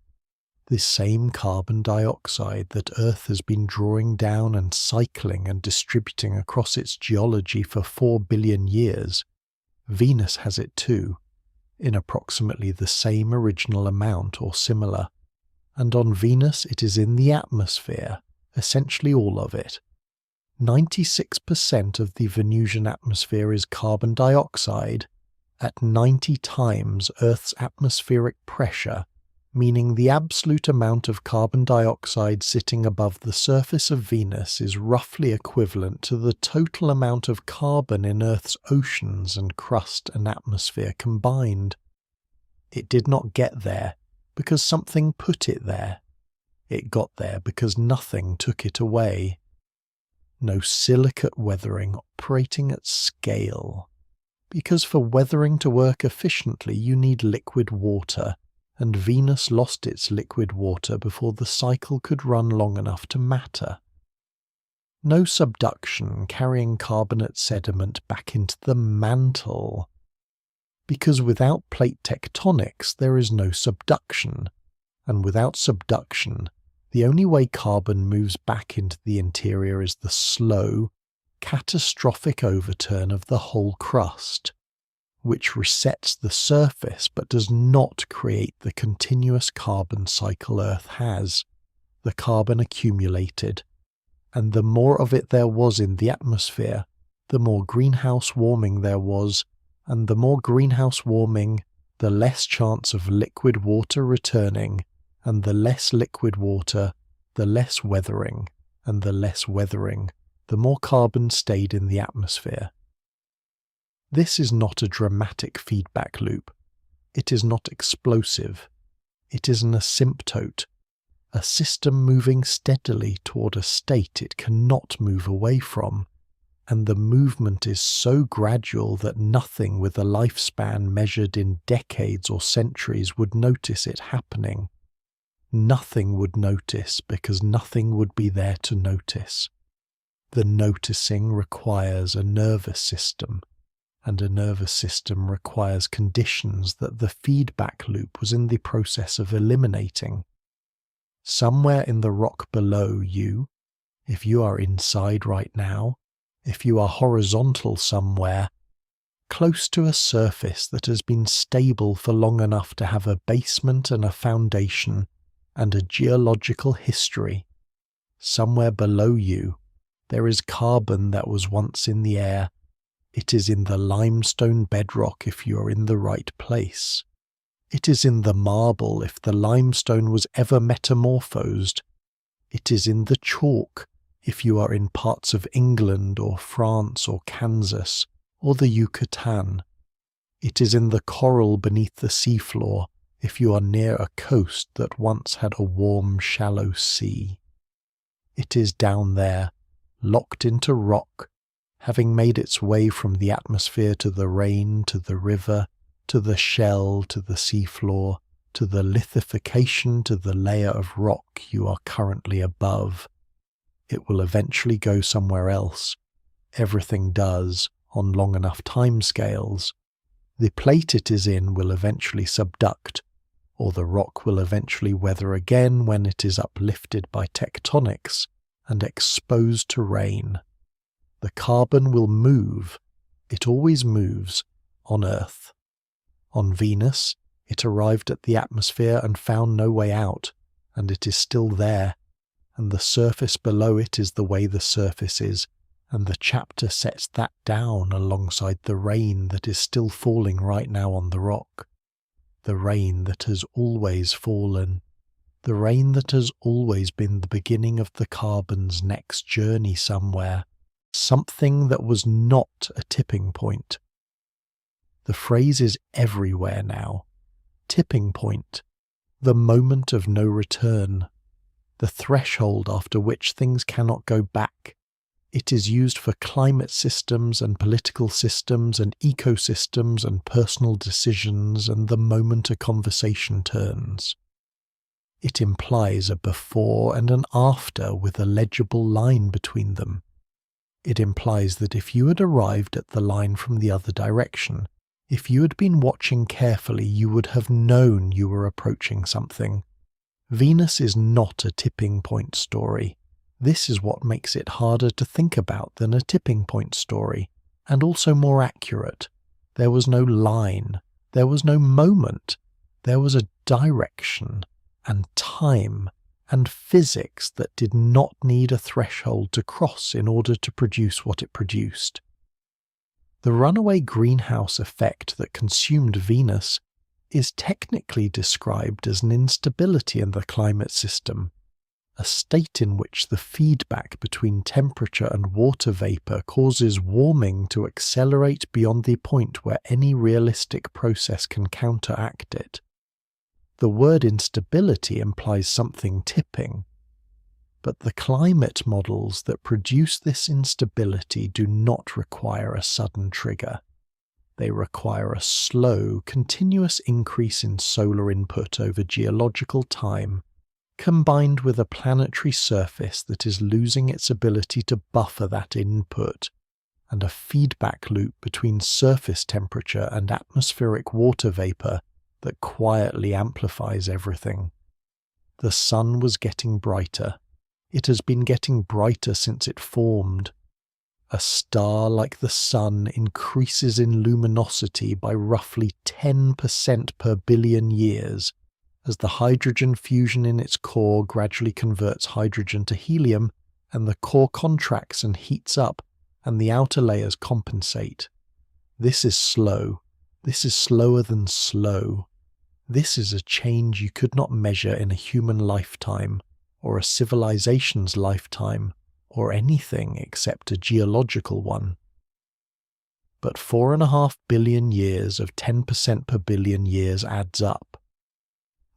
This same carbon dioxide that Earth has been drawing down and cycling and distributing across its geology for 4 billion years, Venus has it too, in approximately the same original amount or similar, and on Venus it is in the atmosphere, essentially all of it. 96% of the Venusian atmosphere is carbon dioxide, at 90 times Earth's atmospheric pressure, meaning the absolute amount of carbon dioxide sitting above the surface of Venus is roughly equivalent to the total amount of carbon in Earth's oceans and crust and atmosphere combined. It did not get there because something put it there. It got there because nothing took it away. No silicate weathering operating at scale. Because for weathering to work efficiently you need liquid water, and Venus lost its liquid water before the cycle could run long enough to matter. No subduction carrying carbonate sediment back into the mantle. Because without plate tectonics there is no subduction, and without subduction the only way carbon moves back into the interior is the slow, catastrophic overturn of the whole crust, which resets the surface but does not create the continuous carbon cycle Earth has, the carbon accumulated, and the more of it there was in the atmosphere, the more greenhouse warming there was, and the more greenhouse warming, the less chance of liquid water returning, and the less liquid water, the less weathering, and the less weathering, the more carbon stayed in the atmosphere. This is not a dramatic feedback loop. It is not explosive. It is an asymptote, a system moving steadily toward a state it cannot move away from, and the movement is so gradual that nothing with a lifespan measured in decades or centuries would notice it happening. Nothing would notice because nothing would be there to notice. The noticing requires a nervous system, and a nervous system requires conditions that the feedback loop was in the process of eliminating. Somewhere in the rock below you, if you are inside right now, if you are horizontal somewhere, close to a surface that has been stable for long enough to have a basement and a foundation and a geological history, somewhere below you, there is carbon that was once in the air. It is in the limestone bedrock if you are in the right place. It is in the marble if the limestone was ever metamorphosed. It is in the chalk if you are in parts of England or France or Kansas or the Yucatan. It is in the coral beneath the seafloor if you are near a coast that once had a warm, shallow sea. It is down there, locked into rock, having made its way from the atmosphere to the rain, to the river, to the shell, to the seafloor, to the lithification, to the layer of rock you are currently above. It will eventually go somewhere else. Everything does, on long enough timescales. The plate it is in will eventually subduct, or the rock will eventually weather again when it is uplifted by tectonics, and exposed to rain. The carbon will move, it always moves, on Earth. On Venus, it arrived at the atmosphere and found no way out, and it is still there, and the surface below it is the way the surface is, and the chapter sets that down alongside the rain that is still falling right now on the rock. The rain that has always fallen. The rain that has always been the beginning of the carbon's next journey somewhere. Something that was not a tipping point. The phrase is everywhere now. Tipping point. The moment of no return. The threshold after which things cannot go back. It is used for climate systems and political systems and ecosystems and personal decisions and the moment a conversation turns. It implies a before and an after with a legible line between them. It implies that if you had arrived at the line from the other direction, if you had been watching carefully, you would have known you were approaching something. Venus is not a tipping point story. This is what makes it harder to think about than a tipping point story, and also more accurate. There was no line, there was no moment, there was a direction, and time, and physics that did not need a threshold to cross in order to produce what it produced. The runaway greenhouse effect that consumed Venus is technically described as an instability in the climate system, a state in which the feedback between temperature and water vapor causes warming to accelerate beyond the point where any realistic process can counteract it. The word instability implies something tipping, but the climate models that produce this instability do not require a sudden trigger. They require a slow, continuous increase in solar input over geological time, combined with a planetary surface that is losing its ability to buffer that input, and a feedback loop between surface temperature and atmospheric water vapor that quietly amplifies everything. The sun was getting brighter. It has been getting brighter since it formed. A star like the sun increases in luminosity by roughly 10% per billion years, as the hydrogen fusion in its core gradually converts hydrogen to helium, and the core contracts and heats up, and the outer layers compensate. This is slow. This is slower than slow. This is a change you could not measure in a human lifetime, or a civilization's lifetime, or anything except a geological one. But 4.5 billion years of 10% per billion years adds up.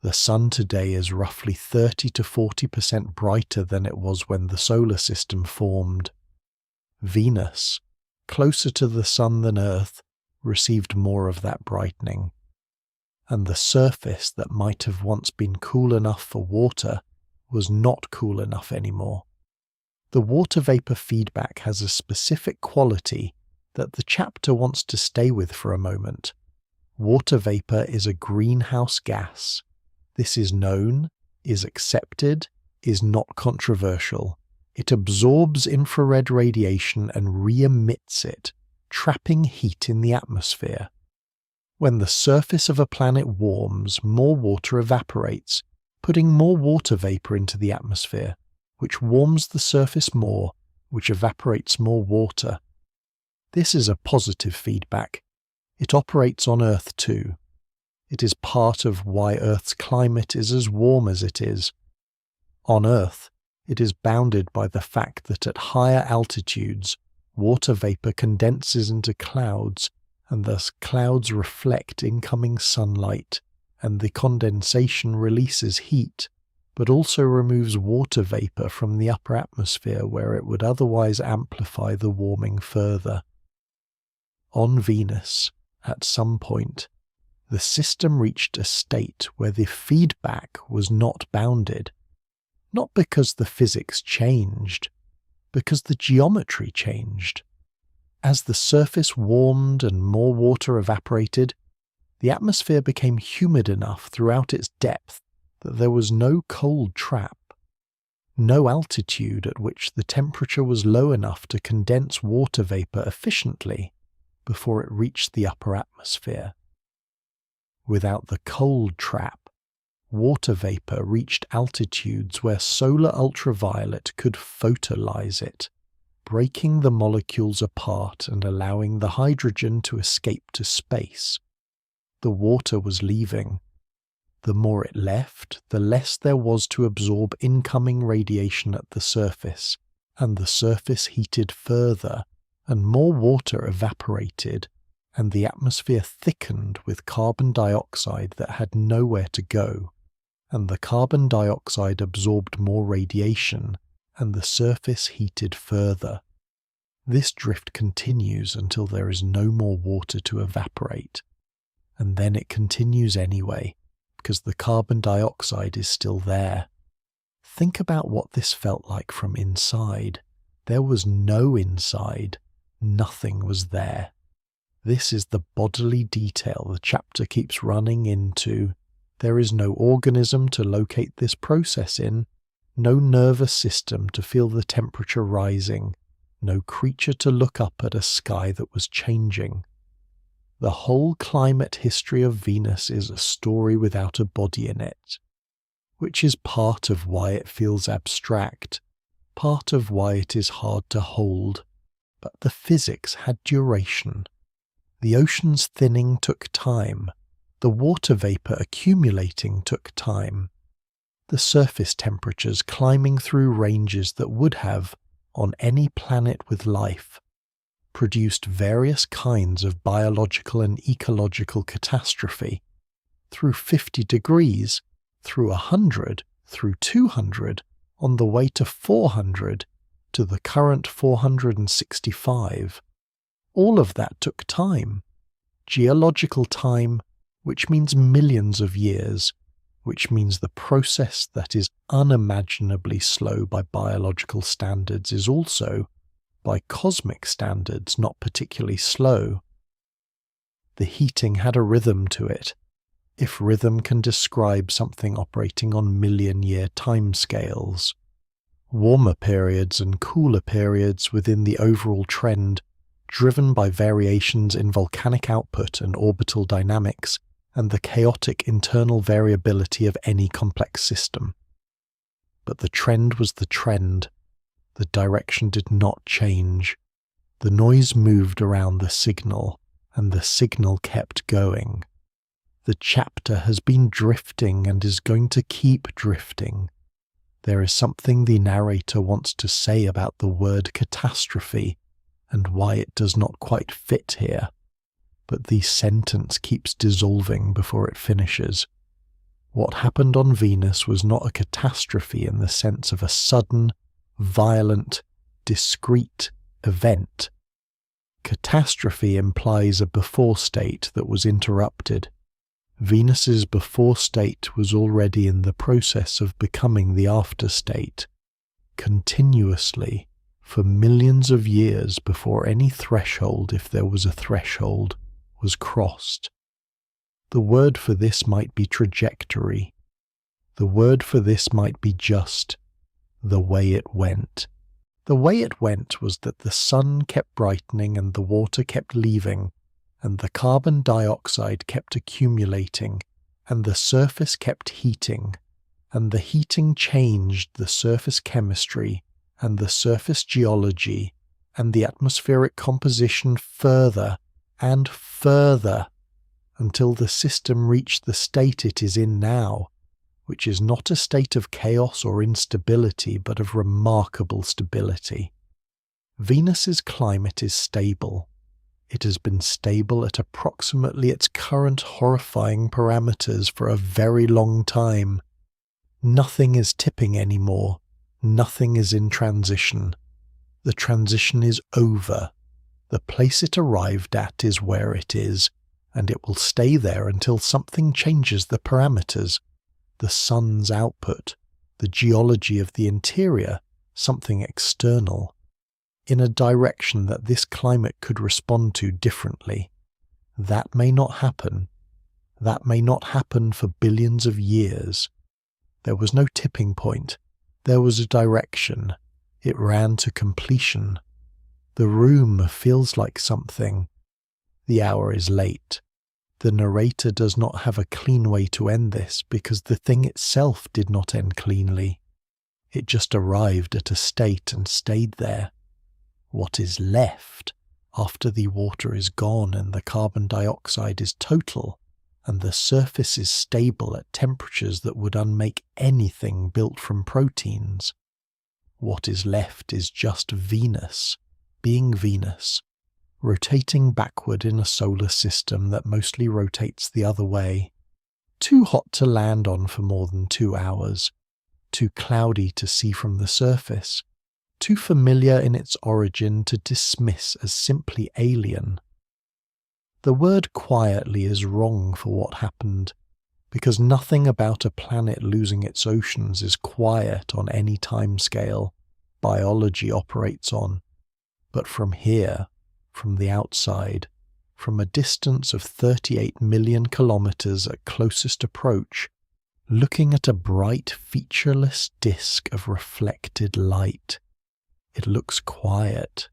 The sun today is roughly 30 to 40% brighter than it was when the solar system formed. Venus, closer to the sun than Earth, received more of that brightening. And the surface that might have once been cool enough for water was not cool enough anymore. The water vapor feedback has a specific quality that the chapter wants to stay with for a moment. Water vapor is a greenhouse gas. This is known, is accepted, is not controversial. It absorbs infrared radiation and re-emits it, trapping heat in the atmosphere. When the surface of a planet warms, more water evaporates, putting more water vapor into the atmosphere, which warms the surface more, which evaporates more water. This is a positive feedback. It operates on Earth too. It is part of why Earth's climate is as warm as it is. On Earth, it is bounded by the fact that at higher altitudes, water vapor condenses into clouds, and thus clouds reflect incoming sunlight, and the condensation releases heat, but also removes water vapor from the upper atmosphere where it would otherwise amplify the warming further. On Venus, at some point, the system reached a state where the feedback was not bounded, not because the physics changed, because the geometry changed. As the surface warmed and more water evaporated, the atmosphere became humid enough throughout its depth that there was no cold trap. no altitude at which the temperature was low enough to condense water vapor efficiently before it reached the upper atmosphere. Without the cold trap, water vapor reached altitudes where solar ultraviolet could photolyze it, breaking the molecules apart and allowing the hydrogen to escape to space. The water was leaving. The more it left, the less there was to absorb incoming radiation at the surface, and the surface heated further, and more water evaporated, and the atmosphere thickened with carbon dioxide that had nowhere to go, and the carbon dioxide absorbed more radiation, and the surface heated further. This drift continues until there is no more water to evaporate, and then it continues anyway, because the carbon dioxide is still there. Think about what this felt like from inside. There was no inside. Nothing was there. This is the bodily detail the chapter keeps running into. There is no organism to locate this process in, no nervous system to feel the temperature rising, no creature to look up at a sky that was changing. The whole climate history of Venus is a story without a body in it, which is part of why it feels abstract, part of why it is hard to hold. But the physics had duration. The ocean's thinning took time. The water vapor accumulating took time. The surface temperatures climbing through ranges that would have, on any planet with life, produced various kinds of biological and ecological catastrophe, through 50 degrees, through 100, through 200, on the way to 400, to the current 465. All of that took time. Geological time, which means millions of years, which means the process that is unimaginably slow by biological standards is also, by cosmic standards, not particularly slow. The heating had a rhythm to it, if rhythm can describe something operating on million-year timescales. Warmer periods and cooler periods within the overall trend, driven by variations in volcanic output and orbital dynamics, and the chaotic internal variability of any complex system. But the trend was the trend. The direction did not change. The noise moved around the signal, and the signal kept going. The chapter has been drifting and is going to keep drifting. There is something the narrator wants to say about the word catastrophe, and why it does not quite fit here. But the sentence keeps dissolving before it finishes. What happened on Venus was not a catastrophe in the sense of a sudden, violent, discrete event. Catastrophe implies a before state that was interrupted. Venus's before state was already in the process of becoming the after state, continuously, for millions of years before any threshold, if there was a threshold, was crossed. The word for this might be trajectory. The word for this might be just the way it went. The way it went was that the sun kept brightening and the water kept leaving, and the carbon dioxide kept accumulating, and the surface kept heating, and the heating changed the surface chemistry and the surface geology and the atmospheric composition further and further, until the system reached the state it is in now, which is not a state of chaos or instability, but of remarkable stability. Venus's climate is stable. It has been stable at approximately its current horrifying parameters for a very long time. Nothing is tipping anymore. Nothing is in transition. The transition is over. The place it arrived at is where it is, and it will stay there until something changes the parameters, the sun's output, the geology of the interior, something external, in a direction that this climate could respond to differently. That may not happen. That may not happen for billions of years. There was no tipping point. There was a direction. It ran to completion. The room feels like something. The hour is late. The narrator does not have a clean way to end this because the thing itself did not end cleanly. It just arrived at a state and stayed there. What is left after the water is gone and the carbon dioxide is total and the surface is stable at temperatures that would unmake anything built from proteins? What is left is just Venus, being Venus, rotating backward in a solar system that mostly rotates the other way. Too hot to land on for more than 2 hours, too cloudy to see from the surface, too familiar in its origin to dismiss as simply alien. The word quietly is wrong for what happened, because nothing about a planet losing its oceans is quiet on any timescale biology operates on. But from here, from the outside, from a distance of 38 million kilometers at closest approach, looking at a bright, featureless disk of reflected light, it looks quiet.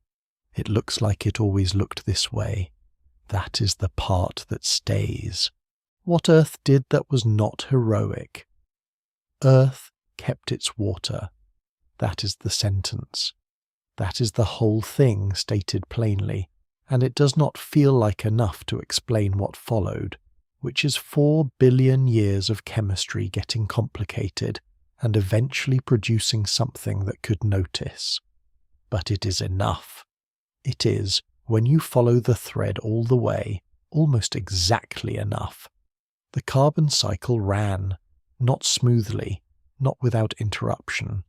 It looks like it always looked this way. That is the part that stays. What Earth did that was not heroic. Earth kept its water. That is the sentence. That is the whole thing stated plainly, and it does not feel like enough to explain what followed, which is 4 billion years of chemistry getting complicated and eventually producing something that could notice. But it is enough. It is, when you follow the thread all the way, almost exactly enough. The carbon cycle ran, not smoothly, not without interruption.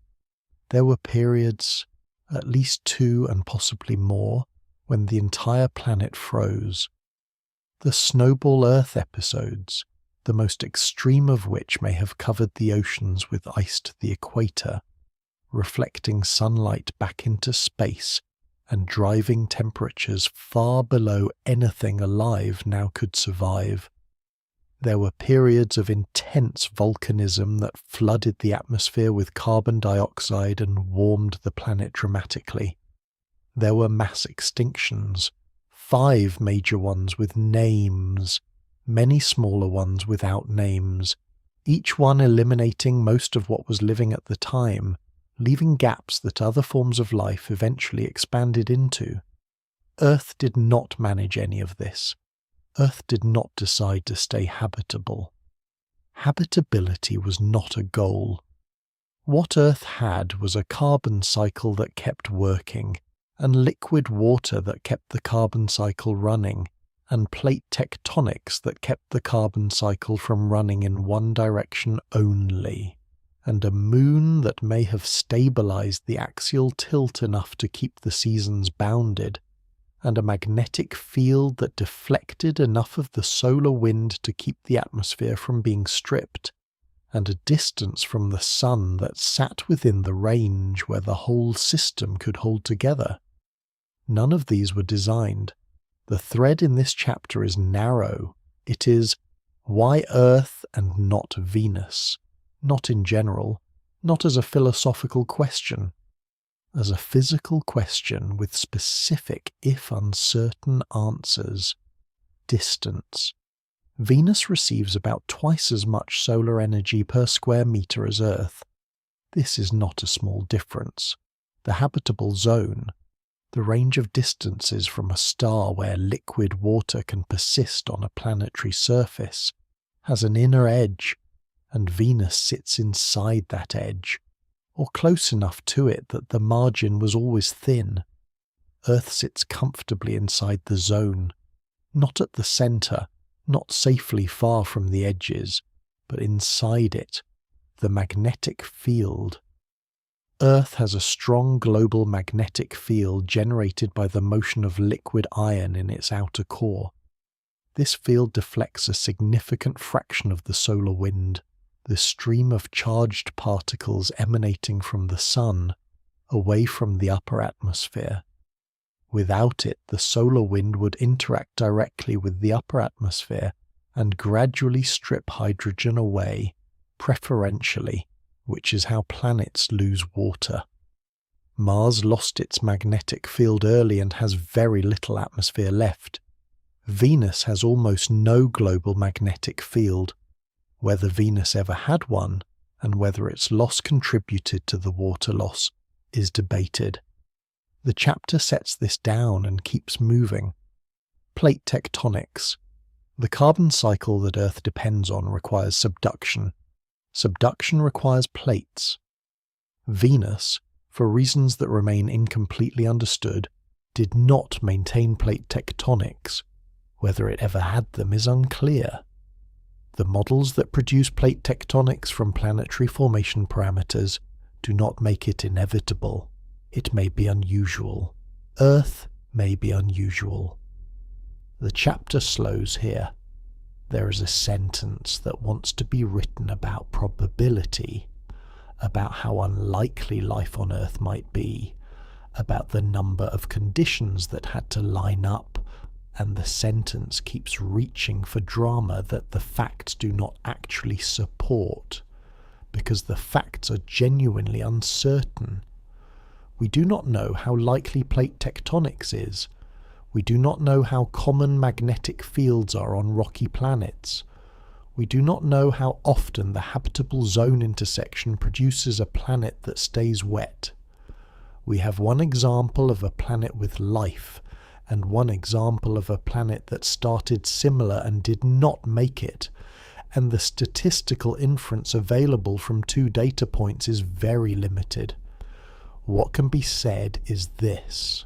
There were periods, at least 2 and possibly more, when the entire planet froze. The Snowball Earth episodes, the most extreme of which may have covered the oceans with ice to the equator, reflecting sunlight back into space and driving temperatures far below anything alive now could survive. There were periods of intense volcanism that flooded the atmosphere with carbon dioxide and warmed the planet dramatically. There were mass extinctions, 5 major ones with names, many smaller ones without names, each one eliminating most of what was living at the time, leaving gaps that other forms of life eventually expanded into. Earth did not manage any of this. Earth did not decide to stay habitable. Habitability was not a goal. What Earth had was a carbon cycle that kept working, and liquid water that kept the carbon cycle running, and plate tectonics that kept the carbon cycle from running in one direction only, and a moon that may have stabilized the axial tilt enough to keep the seasons bounded, and a magnetic field that deflected enough of the solar wind to keep the atmosphere from being stripped, and a distance from the sun that sat within the range where the whole system could hold together. None of these were designed. The thread in this chapter is narrow. It is, why Earth and not Venus? Not in general, not as a philosophical question, as a physical question with specific, if uncertain, answers. Distance. Venus receives about twice as much solar energy per square meter as Earth. This is not a small difference. The habitable zone, the range of distances from a star where liquid water can persist on a planetary surface, has an inner edge, and Venus sits inside that edge, or close enough to it that the margin was always thin. Earth sits comfortably inside the zone, not at the centre, not safely far from the edges, but inside it, the magnetic field. Earth has a strong global magnetic field generated by the motion of liquid iron in its outer core. This field deflects a significant fraction of the solar wind, the stream of charged particles emanating from the sun, away from the upper atmosphere. Without it, the solar wind would interact directly with the upper atmosphere and gradually strip hydrogen away, preferentially, which is how planets lose water. Mars lost its magnetic field early and has very little atmosphere left. Venus has almost no global magnetic field. Whether Venus ever had one, and whether its loss contributed to the water loss, is debated. The chapter sets this down and keeps moving. Plate tectonics. The carbon cycle that Earth depends on requires subduction. Subduction requires plates. Venus, for reasons that remain incompletely understood, did not maintain plate tectonics. Whether it ever had them is unclear. The models that produce plate tectonics from planetary formation parameters do not make it inevitable. It may be unusual. Earth may be unusual. The chapter slows here. There is a sentence that wants to be written about probability, about how unlikely life on Earth might be, about the number of conditions that had to line up, and the sentence keeps reaching for drama that the facts do not actually support, because the facts are genuinely uncertain. We do not know how likely plate tectonics is. We do not know how common magnetic fields are on rocky planets. We do not know how often the habitable zone intersection produces a planet that stays wet. We have one example of a planet with life, and one example of a planet that started similar and did not make it, and the statistical inference available from 2 data points is very limited. What can be said is this: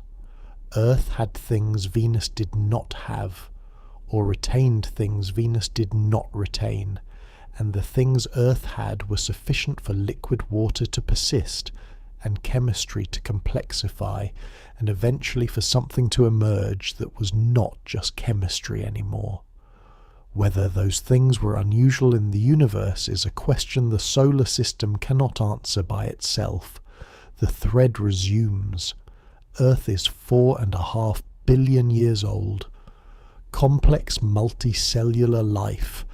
Earth had things Venus did not have, or retained things Venus did not retain, and the things Earth had were sufficient for liquid water to persist, and chemistry to complexify, and eventually for something to emerge that was not just chemistry anymore. Whether those things were unusual in the universe is a question the solar system cannot answer by itself. The thread resumes. Earth is 4.5 billion years old. Complex multicellular life,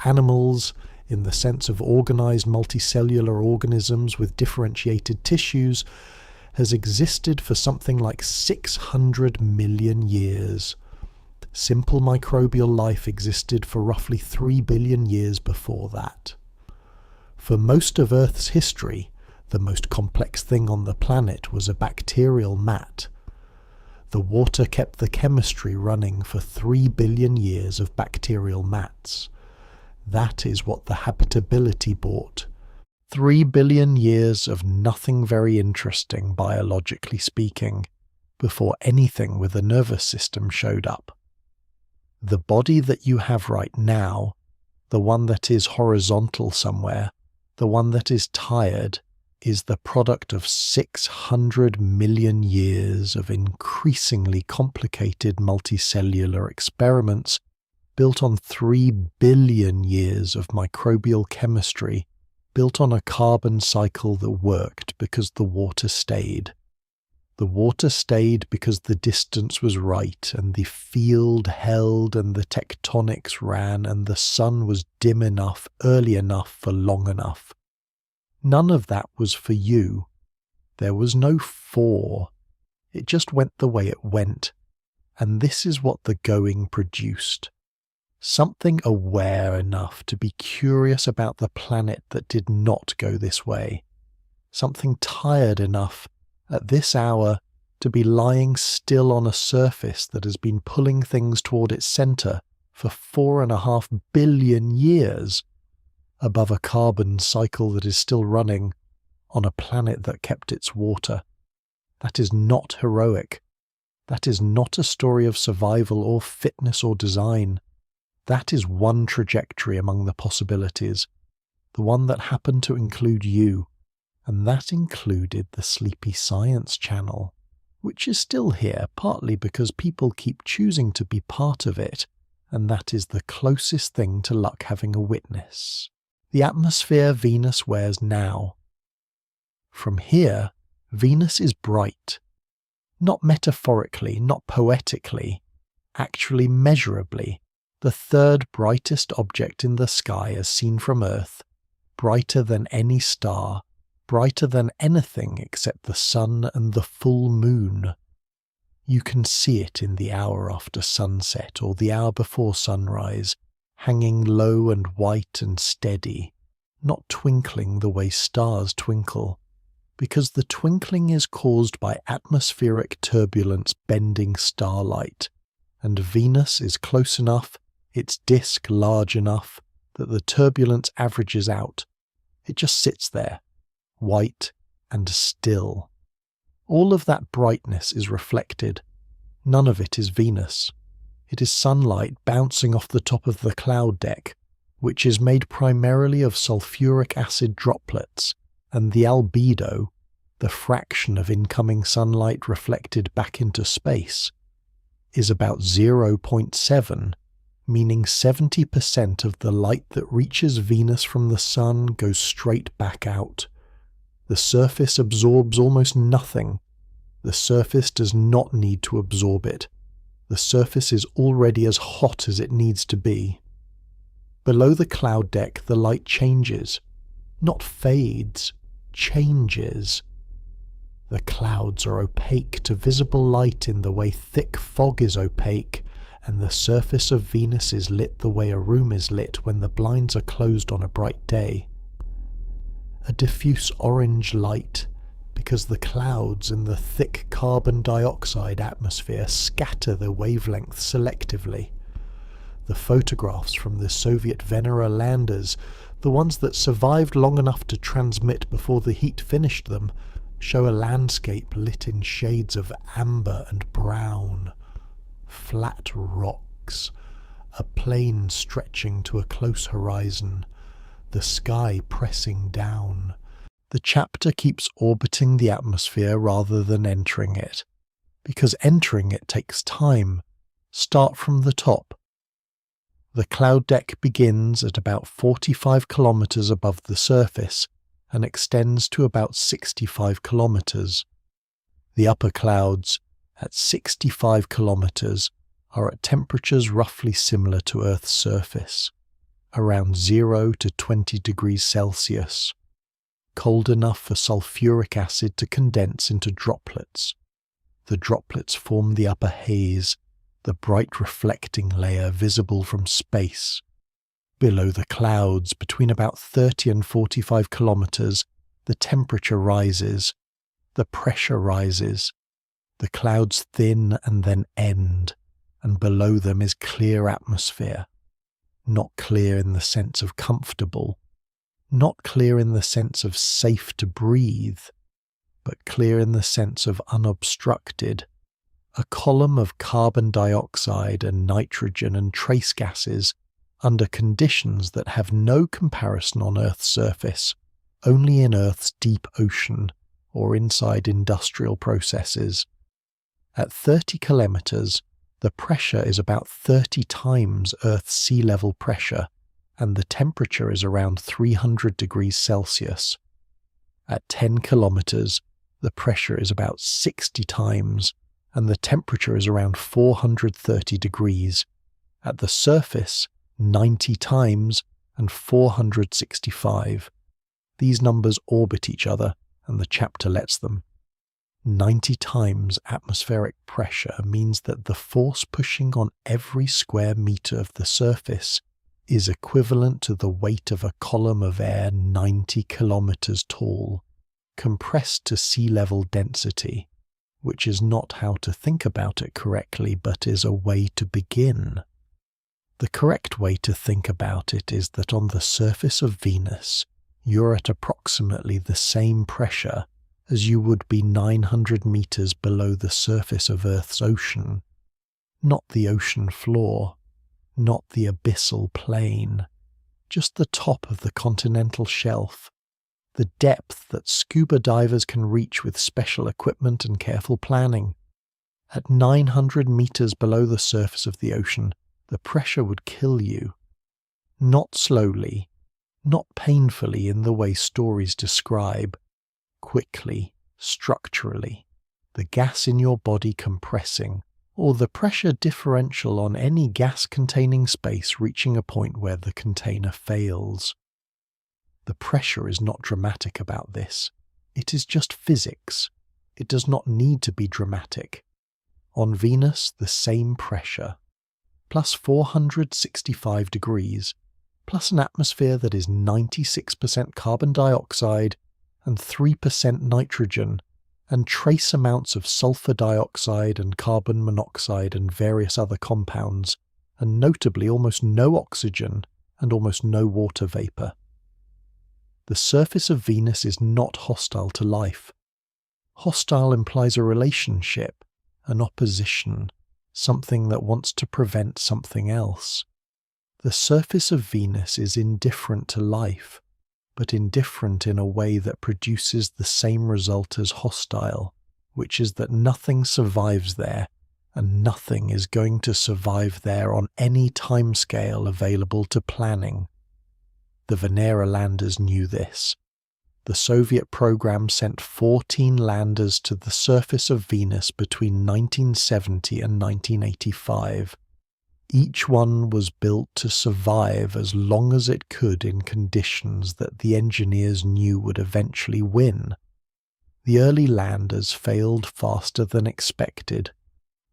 animals, in the sense of organized multicellular organisms with differentiated tissues, has existed for something like 600 million years. Simple microbial life existed for roughly 3 billion years before that. For most of Earth's history, the most complex thing on the planet was a bacterial mat. The water kept the chemistry running for 3 billion years of bacterial mats. That is what the habitability bought. 3 billion years of nothing very interesting, biologically speaking, before anything with a nervous system showed up. The body that you have right now, the one that is horizontal somewhere, the one that is tired, is the product of 600 million years of increasingly complicated multicellular experiments built on 3 billion years of microbial chemistry, built on a carbon cycle that worked because the water stayed. The water stayed because the distance was right, and the field held, and the tectonics ran, and the sun was dim enough, early enough for long enough. None of that was for you. There was no for. It just went the way it went, and this is what the going produced. Something aware enough to be curious about the planet that did not go this way. Something tired enough at this hour to be lying still on a surface that has been pulling things toward its centre for 4.5 billion years, above a carbon cycle that is still running on a planet that kept its water. That is not heroic. That is not a story of survival or fitness or design. That is one trajectory among the possibilities, the one that happened to include you, and that included the Sleepy Science Channel, which is still here partly because people keep choosing to be part of it, and that is the closest thing to luck having a witness. The atmosphere Venus wears now. From here, Venus is bright. Not metaphorically, not poetically, actually measurably, the third brightest object in the sky as seen from Earth, brighter than any star, brighter than anything except the sun and the full moon. You can see it in the hour after sunset or the hour before sunrise, hanging low and white and steady, not twinkling the way stars twinkle, because the twinkling is caused by atmospheric turbulence bending starlight, and Venus is close enough, its disk large enough, that the turbulence averages out. It just sits there, white and still. All of that brightness is reflected. None of it is Venus. It is sunlight bouncing off the top of the cloud deck, which is made primarily of sulfuric acid droplets, and the albedo, the fraction of incoming sunlight reflected back into space, is about 0.7, meaning 70% of the light that reaches Venus from the sun goes straight back out. The surface absorbs almost nothing. The surface does not need to absorb it. The surface is already as hot as it needs to be. Below the cloud deck, the light changes, not fades, changes. The clouds are opaque to visible light in the way thick fog is opaque, and the surface of Venus is lit the way a room is lit when the blinds are closed on a bright day. A diffuse orange light, because the clouds in the thick carbon dioxide atmosphere scatter the wavelength selectively. The photographs from the Soviet Venera landers, the ones that survived long enough to transmit before the heat finished them, show a landscape lit in shades of amber and brown. Flat rocks, a plain stretching to a close horizon, the sky pressing down. The chapter keeps orbiting the atmosphere rather than entering it, because entering it takes time. Start from the top. The cloud deck begins at about 45 kilometers above the surface and extends to about 65 kilometers. The upper clouds, at 65 kilometers, are at temperatures roughly similar to Earth's surface, around 0 to 20 degrees Celsius, cold enough for sulfuric acid to condense into droplets. The droplets form the upper haze, the bright reflecting layer visible from space. Below the clouds, between about 30 and 45 kilometers, the temperature rises, the pressure rises, the clouds thin and then end, and below them is clear atmosphere. Not clear in the sense of comfortable, not clear in the sense of safe to breathe, but clear in the sense of unobstructed. A column of carbon dioxide and nitrogen and trace gases under conditions that have no comparison on Earth's surface, only in Earth's deep ocean or inside industrial processes. At 30 kilometers, the pressure is about 30 times Earth's sea level pressure, and the temperature is around 300 degrees Celsius. At 10 kilometers, the pressure is about 60 times, and the temperature is around 430 degrees. At the surface, 90 times and 465. These numbers orbit each other, and the chapter lets them. 90 times atmospheric pressure means that the force pushing on every square meter of the surface is equivalent to the weight of a column of air 90 kilometers tall, compressed to sea level density, which is not how to think about it correctly, but is a way to begin. The correct way to think about it is that on the surface of Venus, you're at approximately the same pressure as you would be 900 meters below the surface of Earth's ocean. Not the ocean floor, not the abyssal plain, just the top of the continental shelf, the depth that scuba divers can reach with special equipment and careful planning. At 900 meters below the surface of the ocean, the pressure would kill you. Not slowly, not painfully in the way stories describe, quickly, structurally, the gas in your body compressing, or the pressure differential on any gas-containing space reaching a point where the container fails. The pressure is not dramatic about this. It is just physics. It does not need to be dramatic. On Venus, the same pressure. Plus 465 degrees, plus an atmosphere that is 96% carbon dioxide and 3% nitrogen, and trace amounts of sulfur dioxide and carbon monoxide and various other compounds, and notably almost no oxygen and almost no water vapor. The surface of Venus is not hostile to life. Hostile implies a relationship, an opposition, something that wants to prevent something else. The surface of Venus is indifferent to life, but indifferent in a way that produces the same result as hostile, which is that nothing survives there, and nothing is going to survive there on any timescale available to planning. The Venera landers knew this. The Soviet program sent 14 landers to the surface of Venus between 1970 and 1985. Each one was built to survive as long as it could in conditions that the engineers knew would eventually win. The early landers failed faster than expected.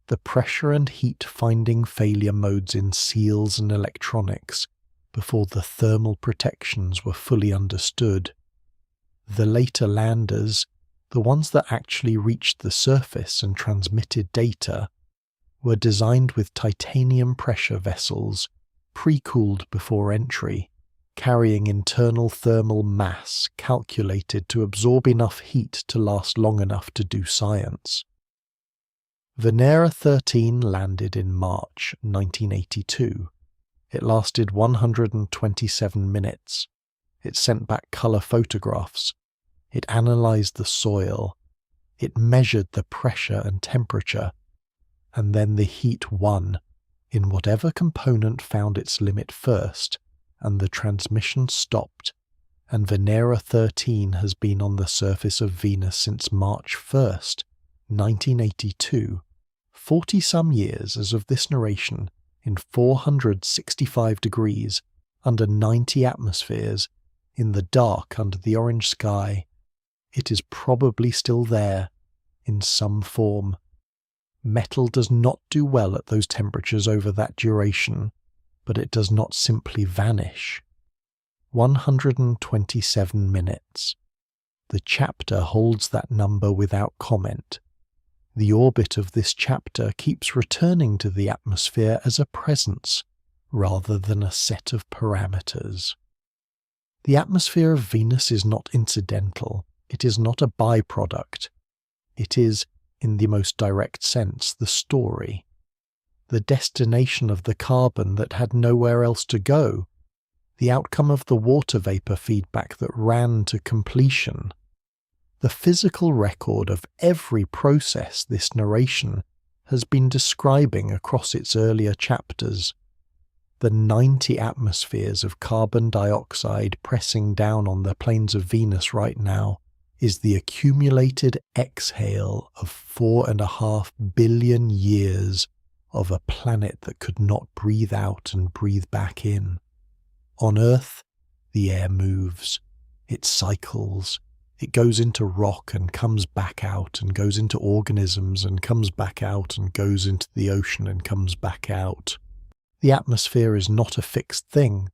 The pressure and heat finding failure modes in seals and electronics before the thermal protections were fully understood. The later landers, the ones that actually reached the surface and transmitted data, were designed with titanium pressure vessels, pre-cooled before entry, carrying internal thermal mass calculated to absorb enough heat to last long enough to do science. Venera 13 landed in March 1982. It lasted 127 minutes. It sent back color photographs. It analyzed the soil. It measured the pressure and temperature. And then the heat won in whatever component found its limit first, and the transmission stopped, and Venera 13 has been on the surface of Venus since March 1st, 1982, 40-some years as of this narration, in 465 degrees, under 90 atmospheres, in the dark under the orange sky. It is probably still there, in some form. Metal does not do well at those temperatures over that duration, but it does not simply vanish. 127 minutes. The chapter holds that number without comment. The orbit of this chapter keeps returning to the atmosphere as a presence, rather than a set of parameters. The atmosphere of Venus is not incidental. It is not a byproduct. It is, in the most direct sense, the story. The destination of the carbon that had nowhere else to go. The outcome of the water vapor feedback that ran to completion. The physical record of every process this narration has been describing across its earlier chapters. The 90 atmospheres of carbon dioxide pressing down on the plains of Venus right now is the accumulated exhale of 4.5 billion years of a planet that could not breathe out and breathe back in. On Earth, the air moves, it cycles, it goes into rock and comes back out and goes into organisms and comes back out and goes into the ocean and comes back out. The atmosphere is not a fixed thing.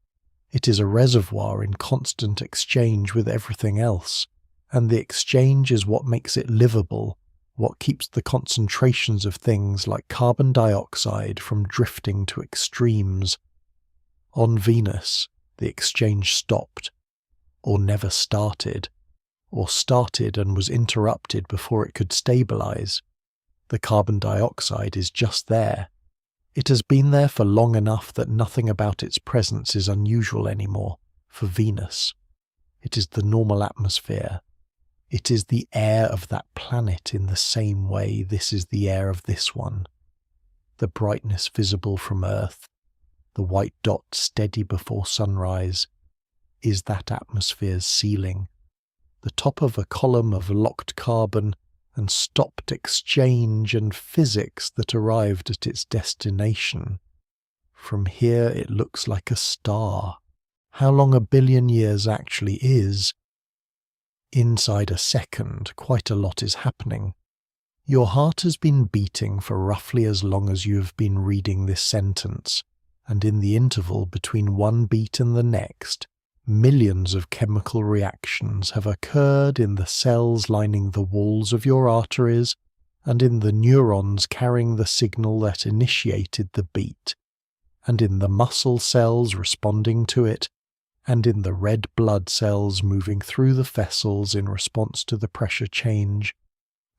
It is a reservoir in constant exchange with everything else, and the exchange is what makes it livable, what keeps the concentrations of things like carbon dioxide from drifting to extremes. On Venus, the exchange stopped, or never started, or started and was interrupted before it could stabilize. The carbon dioxide is just there. It has been there for long enough that nothing about its presence is unusual anymore, for Venus. It is the normal atmosphere. It is the air of that planet in the same way this is the air of this one. The brightness visible from Earth, the white dot steady before sunrise, is that atmosphere's ceiling, the top of a column of locked carbon and stopped exchange and physics that arrived at its destination. From here it looks like a star, how long a billion years actually is, inside a second, quite a lot is happening. Your heart has been beating for roughly as long as you have been reading this sentence, and in the interval between one beat and the next, millions of chemical reactions have occurred in the cells lining the walls of your arteries and in the neurons carrying the signal that initiated the beat, and in the muscle cells responding to it, and in the red blood cells moving through the vessels in response to the pressure change.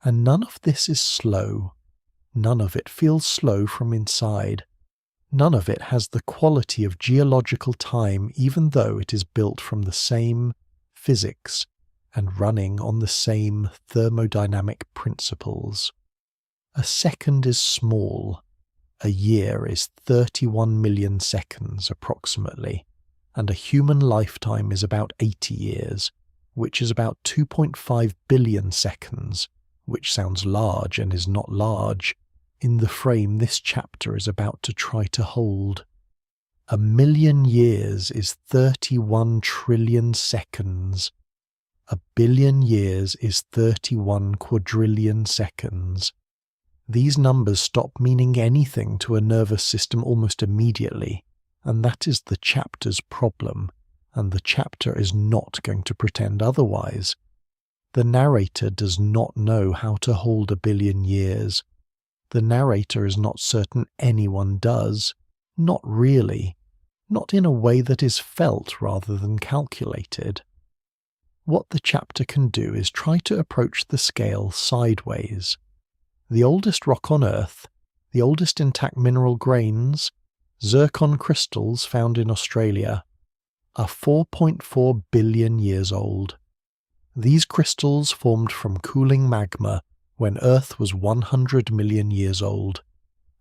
And none of this is slow. None of it feels slow from inside. None of it has the quality of geological time, even though it is built from the same physics and running on the same thermodynamic principles. A second is small. A year is 31 million seconds approximately, and a human lifetime is about 80 years, which is about 2.5 billion seconds, which sounds large and is not large, in the frame this chapter is about to try to hold. A million years is 31 trillion seconds. A billion years is 31 quadrillion seconds. These numbers stop meaning anything to a nervous system almost immediately, and that is the chapter's problem, and the chapter is not going to pretend otherwise. The narrator does not know how to hold a billion years. The narrator is not certain anyone does. Not really. Not in a way that is felt rather than calculated. What the chapter can do is try to approach the scale sideways. The oldest rock on Earth, the oldest intact mineral grains, zircon crystals found in Australia, are 4.4 billion years old. These crystals formed from cooling magma when Earth was 100 million years old,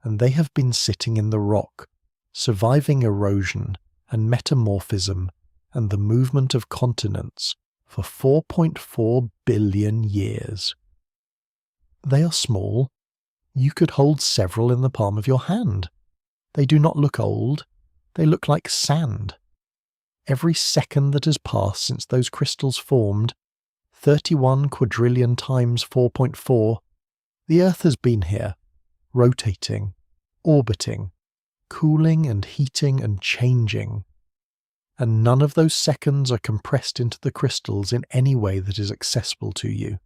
and they have been sitting in the rock, surviving erosion and metamorphism and the movement of continents for 4.4 billion years. They are small. You could hold several in the palm of your hand. They do not look old. They look like sand. Every second that has passed since those crystals formed, 31 quadrillion times 4.4, the Earth has been here, rotating, orbiting, cooling and heating and changing. And none of those seconds are compressed into the crystals in any way that is accessible to you.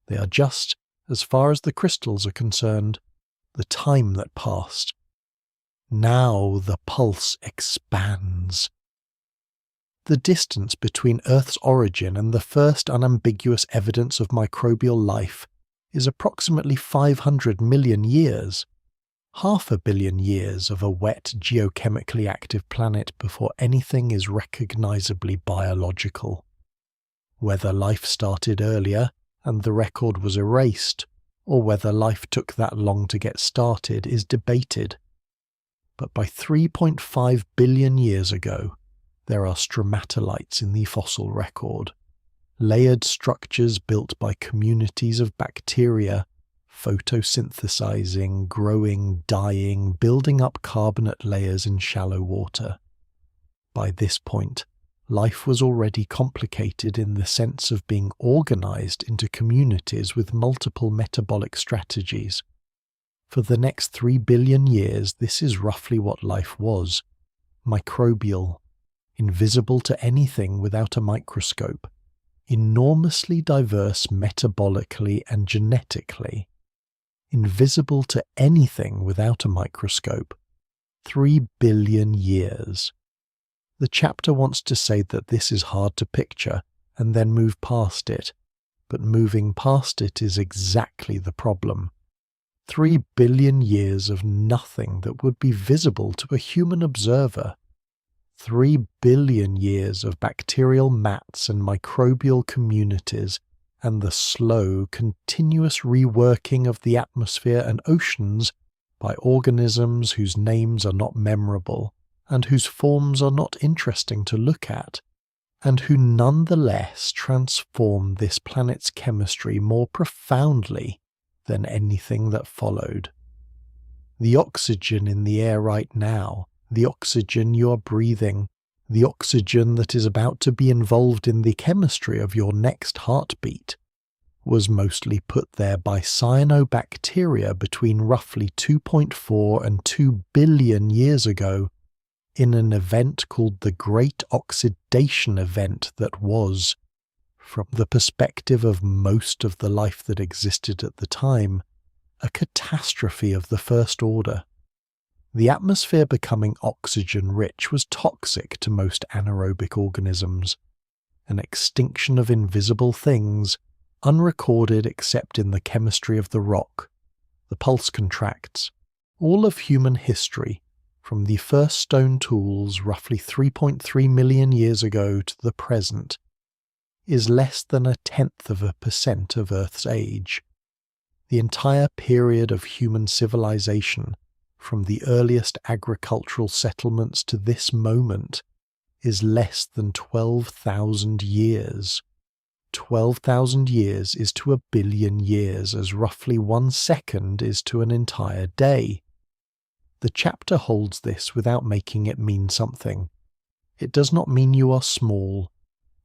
They are just, as far as the crystals are concerned, the time that passed. Now the pulse expands. The distance between Earth's origin and the first unambiguous evidence of microbial life is approximately 500 million years. 500 million years of a wet, geochemically active planet before anything is recognizably biological. Whether life started earlier and the record was erased, or whether life took that long to get started is debated. But by 3.5 billion years ago, there are stromatolites in the fossil record, layered structures built by communities of bacteria, photosynthesizing, growing, dying, building up carbonate layers in shallow water. By this point, life was already complicated in the sense of being organized into communities with multiple metabolic strategies. For the next 3 billion years, this is roughly what life was: microbial, invisible to anything without a microscope, enormously diverse metabolically and genetically, invisible to anything without a microscope. 3 billion years. The chapter wants to say that this is hard to picture and then move past it, but moving past it is exactly the problem. 3 billion years of nothing that would be visible to a human observer. 3 billion years of bacterial mats and microbial communities, and the slow, continuous reworking of the atmosphere and oceans by organisms whose names are not memorable, and whose forms are not interesting to look at, and who nonetheless transform this planet's chemistry more profoundly than anything that followed. The oxygen in the air right now, the oxygen you are breathing, The oxygen that is about to be involved in the chemistry of your next heartbeat was mostly put there by cyanobacteria between roughly 2.4 and 2 billion years ago in an event called the Great Oxidation Event that was, from the perspective of most of the life that existed at the time, a catastrophe of the first order. The atmosphere becoming oxygen-rich was toxic to most anaerobic organisms. An extinction of invisible things, unrecorded except in the chemistry of the rock, the pulse contracts, all of human history, from the first stone tools roughly 3.3 million years ago to the present, is less than 0.1% of Earth's age. The entire period of human civilization, from the earliest agricultural settlements to this moment, is less than 12,000 years. 12,000 years is to 1 billion years as roughly 1 second is to an entire day. The chapter holds this without making it mean something. It does not mean you are small.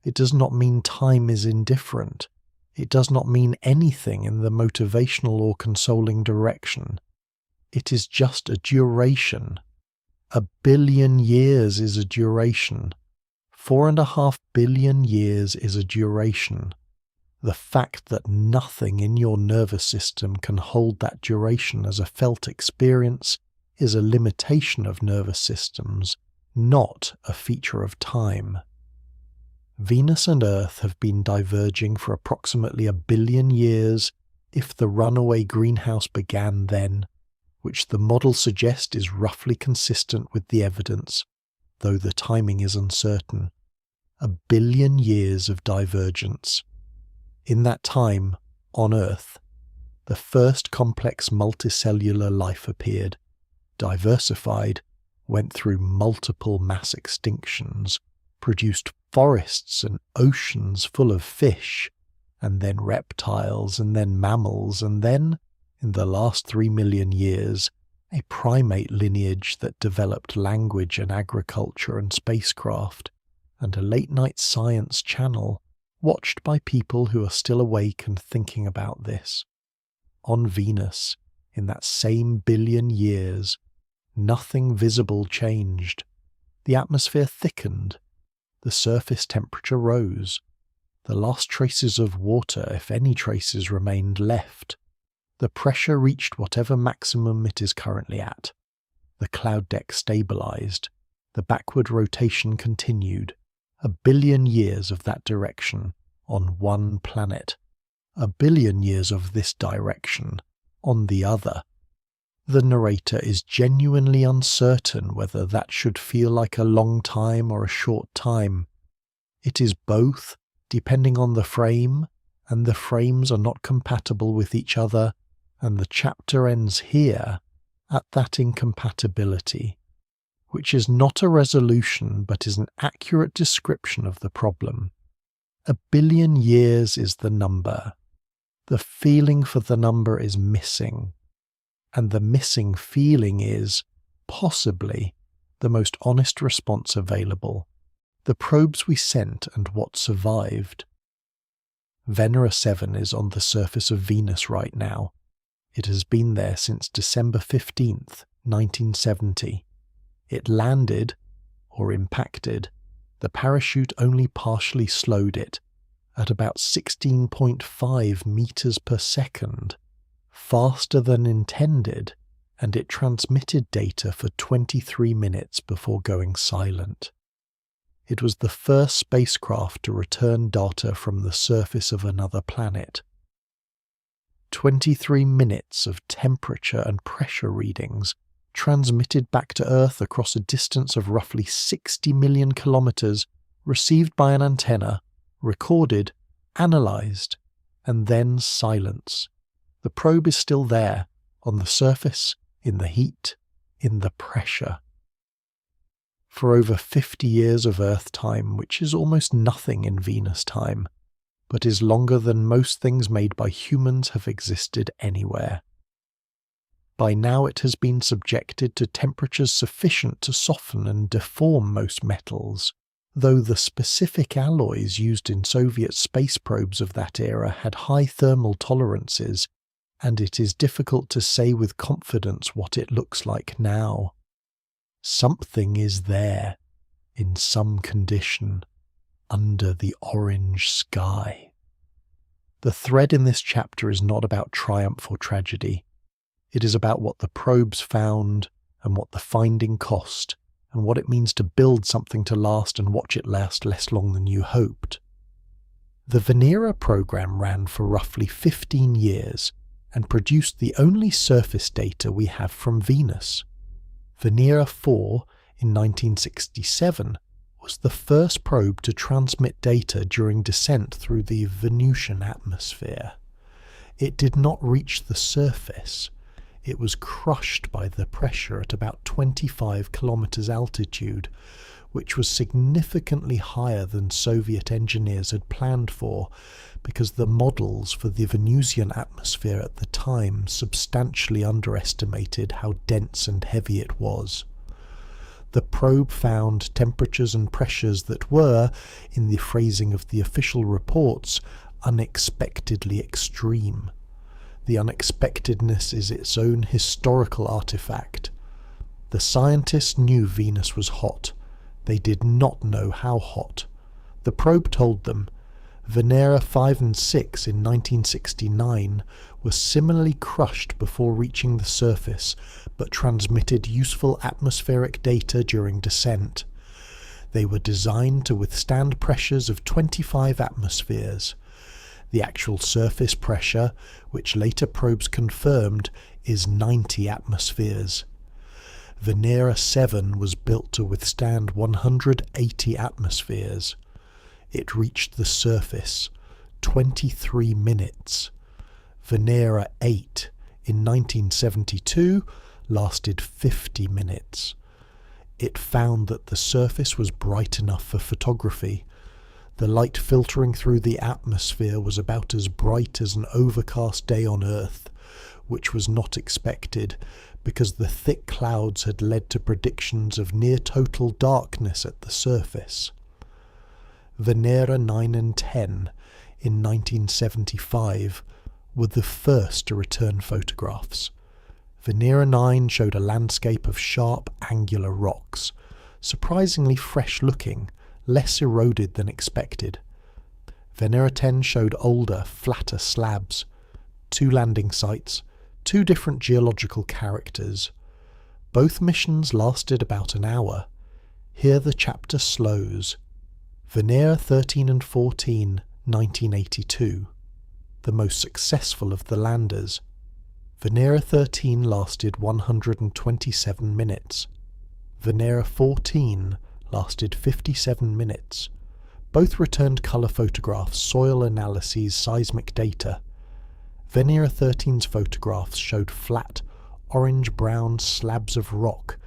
It does not mean time is indifferent. It does not mean anything in the motivational or consoling direction. It is just a duration. 1 billion years is a duration. 4.5 billion years is a duration. The fact that nothing in your nervous system can hold that duration as a felt experience is a limitation of nervous systems, not a feature of time. Venus and Earth have been diverging for approximately 1 billion years if the runaway greenhouse began then, which the model suggests is roughly consistent with the evidence, though the timing is uncertain. 1 billion years of divergence. In that time, on Earth, the first complex multicellular life appeared, diversified, went through multiple mass extinctions, produced forests and oceans full of fish, and then reptiles, and then mammals, and then, in the last 3 million years, a primate lineage that developed language and agriculture and spacecraft, and a late-night science channel watched by people who are still awake and thinking about this. On Venus, in that same billion years, nothing visible changed. The atmosphere thickened. The surface temperature rose. The last traces of water, if any traces remained, left. The pressure reached whatever maximum it is currently at. The cloud deck stabilized. The backward rotation continued. 1 billion years of that direction on one planet. 1 billion years of this direction on the other. The narrator is genuinely uncertain whether that should feel like a long time or a short time. It is both, depending on the frame, and the frames are not compatible with each other, and the chapter ends here, at that incompatibility, which is not a resolution but is an accurate description of the problem. 1 billion years is the number. The feeling for the number is missing. And the missing feeling is, possibly, the most honest response available. The probes we sent and what survived. Venera 7 is on the surface of Venus right now. It has been there since December 15th, 1970. It landed, or impacted. The parachute only partially slowed it, at about 16.5 meters per second. Faster than intended, and it transmitted data for 23 minutes before going silent. It was the first spacecraft to return data from the surface of another planet. 23 minutes of temperature and pressure readings transmitted back to Earth across a distance of roughly 60 million kilometers, received by an antenna, recorded, analyzed, and then silence. The probe is still there, on the surface, in the heat, in the pressure. For over 50 years of Earth time, which is almost nothing in Venus time, but is longer than most things made by humans have existed anywhere. By now it has been subjected to temperatures sufficient to soften and deform most metals, though the specific alloys used in Soviet space probes of that era had high thermal tolerances, and it is difficult to say with confidence what it looks like now. Something is there, in some condition, under the orange sky. The thread in this chapter is not about triumph or tragedy. It is about what the probes found and what the finding cost, and what it means to build something to last and watch it last less long than you hoped. The Venera program ran for roughly 15 years and produced the only surface data we have from Venus. Venera 4 in 1967 was the first probe to transmit data during descent through the Venusian atmosphere. It did not reach the surface. It was crushed by the pressure at about 25 kilometers altitude, which was significantly higher than Soviet engineers had planned for, because the models for the Venusian atmosphere at the time substantially underestimated how dense and heavy it was. The probe found temperatures and pressures that were, in the phrasing of the official reports, unexpectedly extreme. The unexpectedness is its own historical artifact. The scientists knew Venus was hot. They did not know how hot. The probe told them. Venera 5 and 6 in 1969 were similarly crushed before reaching the surface, but transmitted useful atmospheric data during descent. They were designed to withstand pressures of 25 atmospheres. The actual surface pressure, which later probes confirmed, is 90 atmospheres. Venera 7 was built to withstand 180 atmospheres. It reached the surface, 23 minutes. Venera 8 in 1972 lasted 50 minutes. It found that the surface was bright enough for photography. The light filtering through the atmosphere was about as bright as an overcast day on Earth, which was not expected because the thick clouds had led to predictions of near-total darkness at the surface. Venera 9 and 10 in 1975 were the first to return photographs. Venera 9 showed a landscape of sharp, angular rocks, surprisingly fresh-looking, less eroded than expected. Venera 10 showed older, flatter slabs, 2 landing sites, 2 different geological characters. Both missions lasted about an hour. Here the chapter slows. Venera 13 and 14, 1982. The most successful of the landers. Venera 13 lasted 127 minutes. Venera 14 lasted 57 minutes. Both returned colour photographs, soil analyses, seismic data. Venera 13's photographs showed flat, orange-brown slabs of rock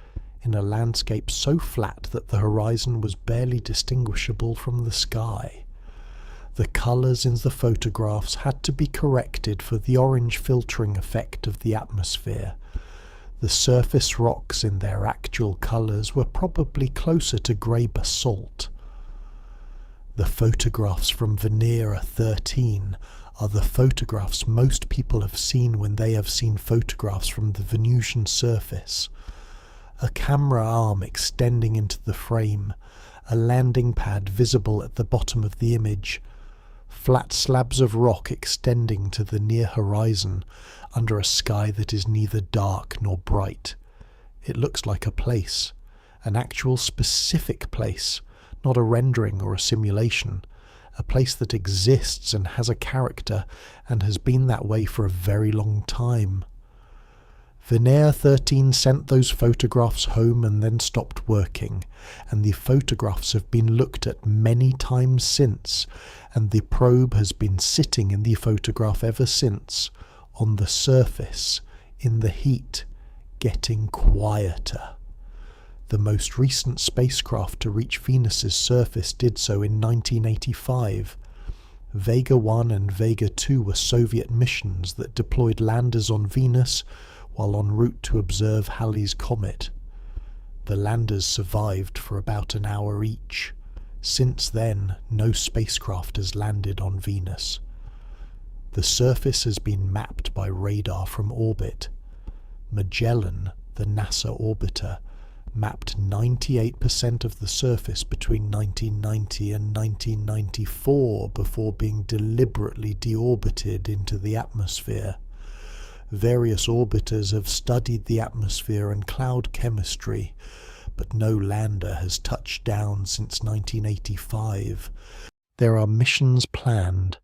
in a landscape so flat that the horizon was barely distinguishable from the sky. The colours in the photographs had to be corrected for the orange filtering effect of the atmosphere. The surface rocks in their actual colours were probably closer to grey basalt. The photographs from Venera 13 are the photographs most people have seen when they have seen photographs from the Venusian surface. A camera arm extending into the frame, a landing pad visible at the bottom of the image, flat slabs of rock extending to the near horizon under a sky that is neither dark nor bright. It looks like a place, an actual specific place, not a rendering or a simulation, a place that exists and has a character and has been that way for a very long time. Venera 13 sent those photographs home and then stopped working, and the photographs have been looked at many times since, and the probe has been sitting in the photograph ever since, on the surface, in the heat, getting quieter. The most recent spacecraft to reach Venus's surface did so in 1985. Vega 1 and Vega 2 were Soviet missions that deployed landers on Venus while en route to observe Halley's Comet. The landers survived for about an hour each. Since then, no spacecraft has landed on Venus. The surface has been mapped by radar from orbit. Magellan, the NASA orbiter, mapped 98% of the surface between 1990 and 1994 before being deliberately deorbited into the atmosphere. Various orbiters have studied the atmosphere and cloud chemistry, but no lander has touched down since 1985. There are missions planned.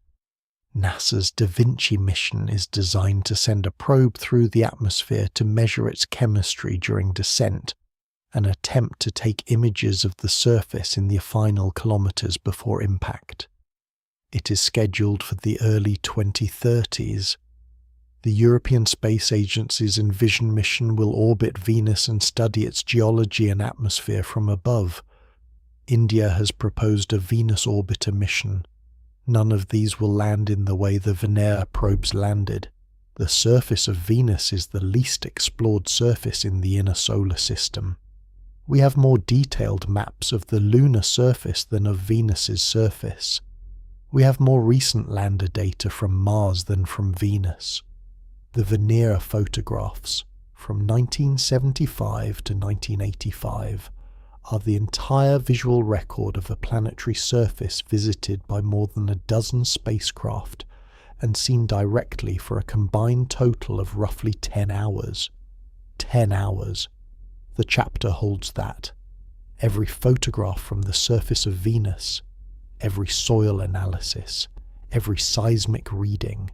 NASA's Da Vinci mission is designed to send a probe through the atmosphere to measure its chemistry during descent, an attempt to take images of the surface in the final kilometers before impact. It is scheduled for the early 2030s. The European Space Agency's Envision mission will orbit Venus and study its geology and atmosphere from above. India has proposed a Venus orbiter mission. None of these will land in the way the Venera probes landed. The surface of Venus is the least explored surface in the inner solar system. We have more detailed maps of the lunar surface than of Venus's surface. We have more recent lander data from Mars than from Venus. The Venera photographs, from 1975 to 1985, are the entire visual record of a planetary surface visited by more than a dozen spacecraft and seen directly for a combined total of roughly 10 hours. 10 hours. The chapter holds that. Every photograph from the surface of Venus, every soil analysis, every seismic reading,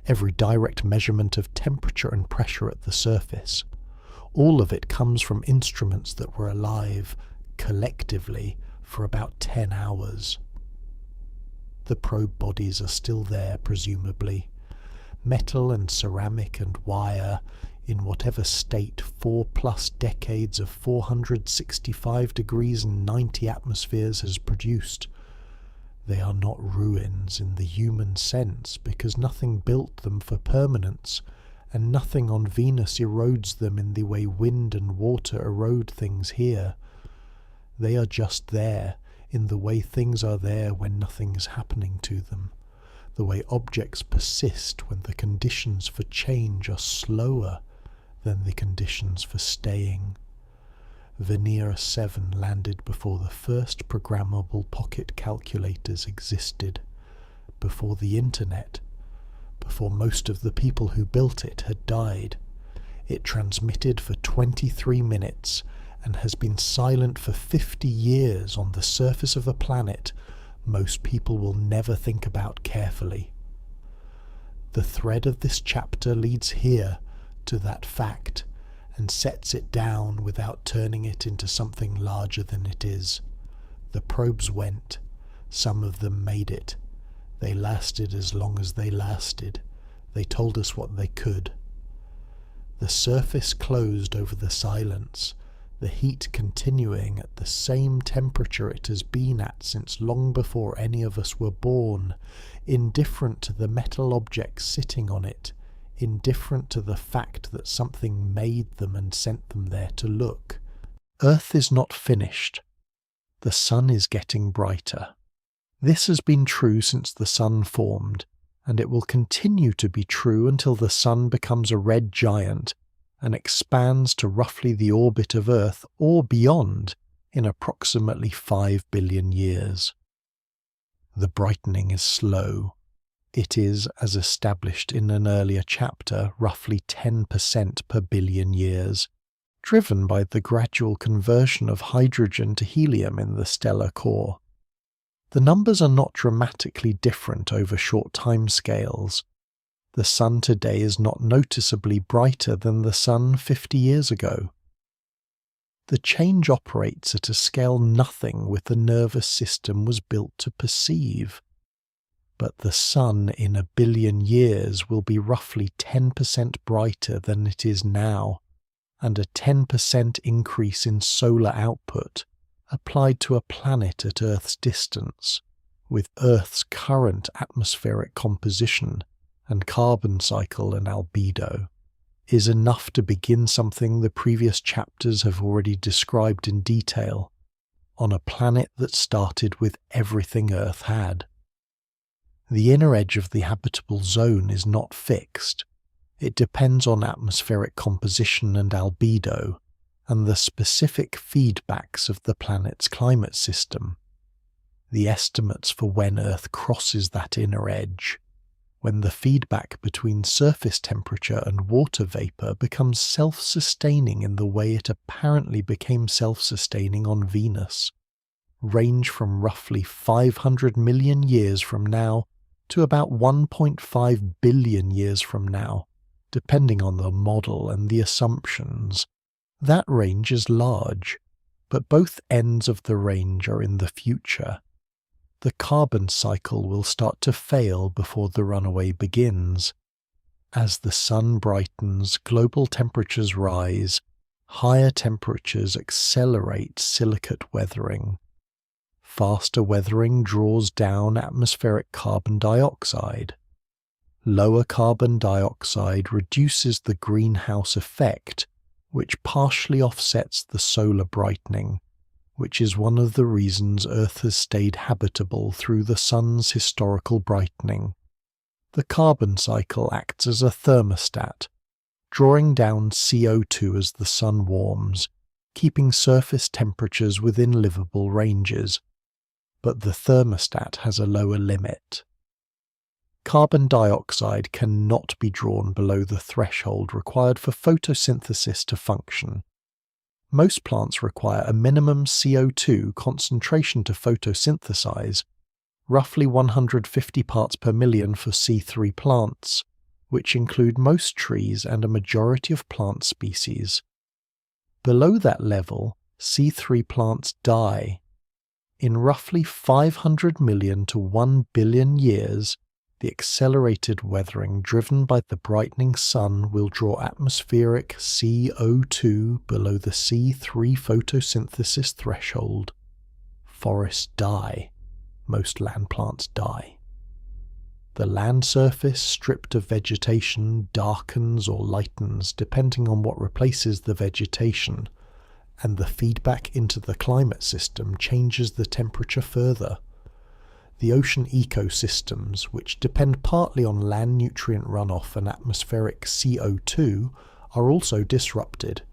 every direct measurement of temperature and pressure at the surface, all of it comes from instruments that were alive, collectively, for about 10 hours. The probe bodies are still there, presumably. Metal and ceramic and wire, in whatever state 4+ decades of 465 degrees and 90 atmospheres has produced. They are not ruins in the human sense, because nothing built them for permanence, and nothing on Venus erodes them in the way wind and water erode things here. They are just there, in the way things are there when nothing is happening to them, the way objects persist when the conditions for change are slower than the conditions for staying. Venera 7 landed before the first programmable pocket calculators existed, before the internet, before most of the people who built it had died. It transmitted for 23 minutes and has been silent for 50 years on the surface of a planet most people will never think about carefully. The thread of this chapter leads here to that fact and sets it down without turning it into something larger than it is. The probes went. Some of them made it. They lasted as long as they lasted. They told us what they could. The surface closed over the silence, the heat continuing at the same temperature it has been at since long before any of us were born, indifferent to the metal objects sitting on it, indifferent to the fact that something made them and sent them there to look. Earth is not finished. The sun is getting brighter. This has been true since the sun formed, and it will continue to be true until the sun becomes a red giant and expands to roughly the orbit of Earth or beyond in approximately 5 billion years. The brightening is slow. It is, as established in an earlier chapter, roughly 10% per billion years, driven by the gradual conversion of hydrogen to helium in the stellar core. The numbers are not dramatically different over short timescales. The sun today is not noticeably brighter than the sun 50 years ago. The change operates at a scale nothing with the nervous system was built to perceive. But the sun in a billion years will be roughly 10% brighter than it is now, and a 10% increase in solar output applied to a planet at Earth's distance, with Earth's current atmospheric composition and carbon cycle and albedo. is enough to begin something the previous chapters have already described in detail, on a planet that started with everything Earth had. The inner edge of the habitable zone is not fixed. It depends on atmospheric composition and albedo, and the specific feedbacks of the planet's climate system. The estimates for when Earth crosses that inner edge, when the feedback between surface temperature and water vapor becomes self-sustaining in the way it apparently became self-sustaining on Venus, range from roughly 500 million years from now to about 1.5 billion years from now, depending on the model and the assumptions. That range is large, but both ends of the range are in the future. The carbon cycle will start to fail before the runaway begins. As the sun brightens, global temperatures rise, higher temperatures accelerate silicate weathering. Faster weathering draws down atmospheric carbon dioxide. Lower carbon dioxide reduces the greenhouse effect, which partially offsets the solar brightening, which is one of the reasons Earth has stayed habitable through the sun's historical brightening. The carbon cycle acts as a thermostat, drawing down CO2 as the sun warms, keeping surface temperatures within livable ranges. But the thermostat has a lower limit. Carbon dioxide cannot be drawn below the threshold required for photosynthesis to function. Most plants require a minimum CO2 concentration to photosynthesize, roughly 150 parts per million for C3 plants, which include most trees and a majority of plant species. Below that level, C3 plants die. In roughly 500 million to 1 billion years, the accelerated weathering driven by the brightening sun will draw atmospheric CO2 below the C3 photosynthesis threshold. Forests die. Most land plants die. The land surface, stripped of vegetation, darkens or lightens depending on what replaces the vegetation, and the feedback into the climate system changes the temperature further. The ocean ecosystems, which depend partly on land nutrient runoff and atmospheric CO2, are also disrupted.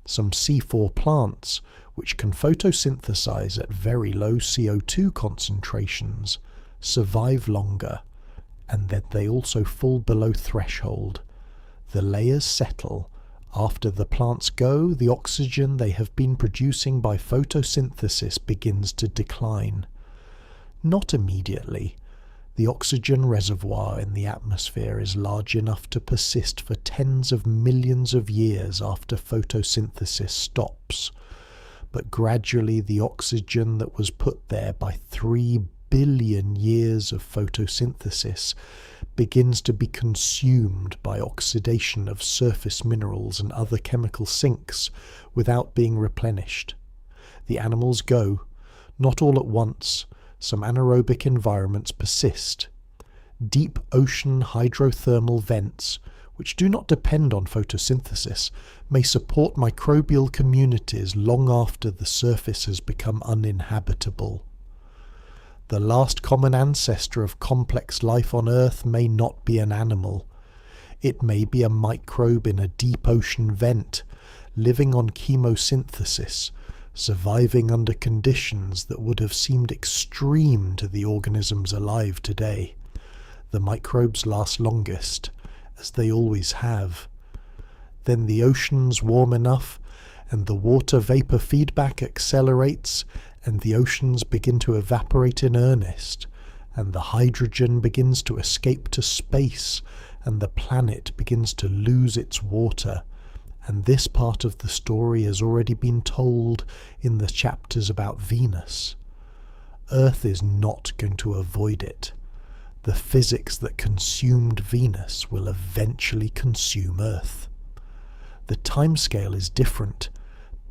Some C4 plants, which can photosynthesize at very low CO2 concentrations, survive longer, and then they also fall below threshold. The layers settle. After the plants go, the oxygen they have been producing by photosynthesis begins to decline. Not immediately. The oxygen reservoir in the atmosphere is large enough to persist for tens of millions of years after photosynthesis stops. But gradually the oxygen that was put there by 3 billion years of photosynthesis begins to be consumed by oxidation of surface minerals and other chemical sinks without being replenished. The animals go, not all at once. Some anaerobic environments persist. Deep ocean hydrothermal vents, which do not depend on photosynthesis, may support microbial communities long after the surface has become uninhabitable. The last common ancestor of complex life on Earth may not be an animal. It may be a microbe in a deep ocean vent, living on chemosynthesis, surviving under conditions that would have seemed extreme to the organisms alive today. The microbes last longest, as they always have. Then the oceans warm enough, and the water vapor feedback accelerates, and the oceans begin to evaporate in earnest, and the hydrogen begins to escape to space, and the planet begins to lose its water. And this part of the story has already been told in the chapters about Venus. Earth is not going to avoid it. The physics that consumed Venus will eventually consume Earth. The timescale is different,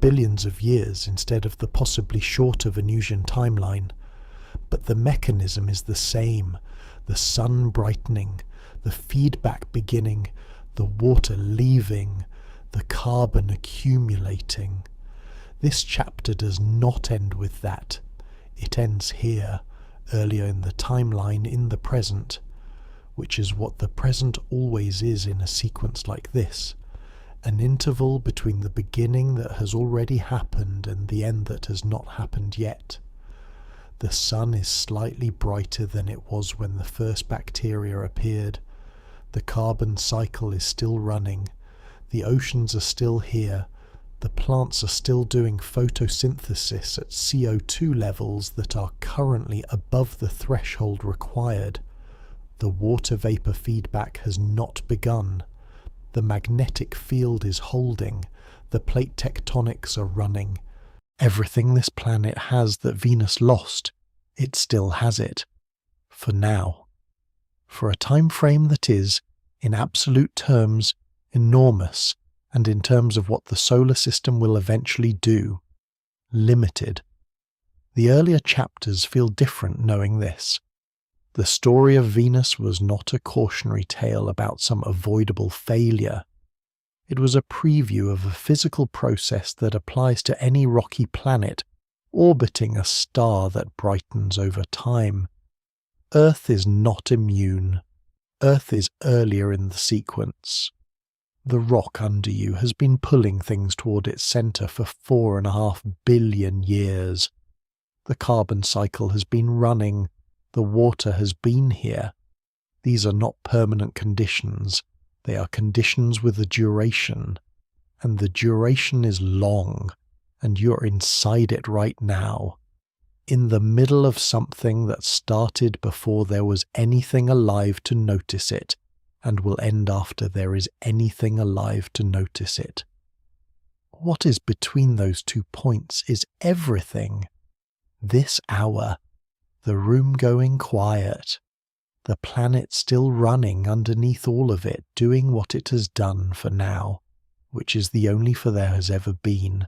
billions of years instead of the possibly shorter Venusian timeline. But the mechanism is the same, the sun brightening, the feedback beginning, the water leaving, the carbon accumulating. This chapter does not end with that. It ends here, earlier in the timeline, in the present, which is what the present always is in a sequence like this, an interval between the beginning that has already happened and the end that has not happened yet. The sun is slightly brighter than it was when the first bacteria appeared. The carbon cycle is still running. The oceans are still here. The plants are still doing photosynthesis at CO2 levels that are currently above the threshold required. The water vapor feedback has not begun. The magnetic field is holding. The plate tectonics are running. Everything this planet has that Venus lost, it still has it. For now. For a time frame that is, in absolute terms, enormous, and in terms of what the solar system will eventually do, limited. The earlier chapters feel different knowing this. The story of Venus was not a cautionary tale about some avoidable failure. It was a preview of a physical process that applies to any rocky planet orbiting a star that brightens over time. Earth is not immune. Earth is earlier in the sequence. The rock under you has been pulling things toward its centre for 4.5 billion years. The carbon cycle has been running. The water has been here. These are not permanent conditions. They are conditions with a duration. And the duration is long. And you're inside it right now. In the middle of something that started before there was anything alive to notice it, and will end after there is anything alive to notice it. What is between those 2 points is everything. This hour, the room going quiet, the planet still running underneath all of it, doing what it has done for now, which is the only for there has ever been.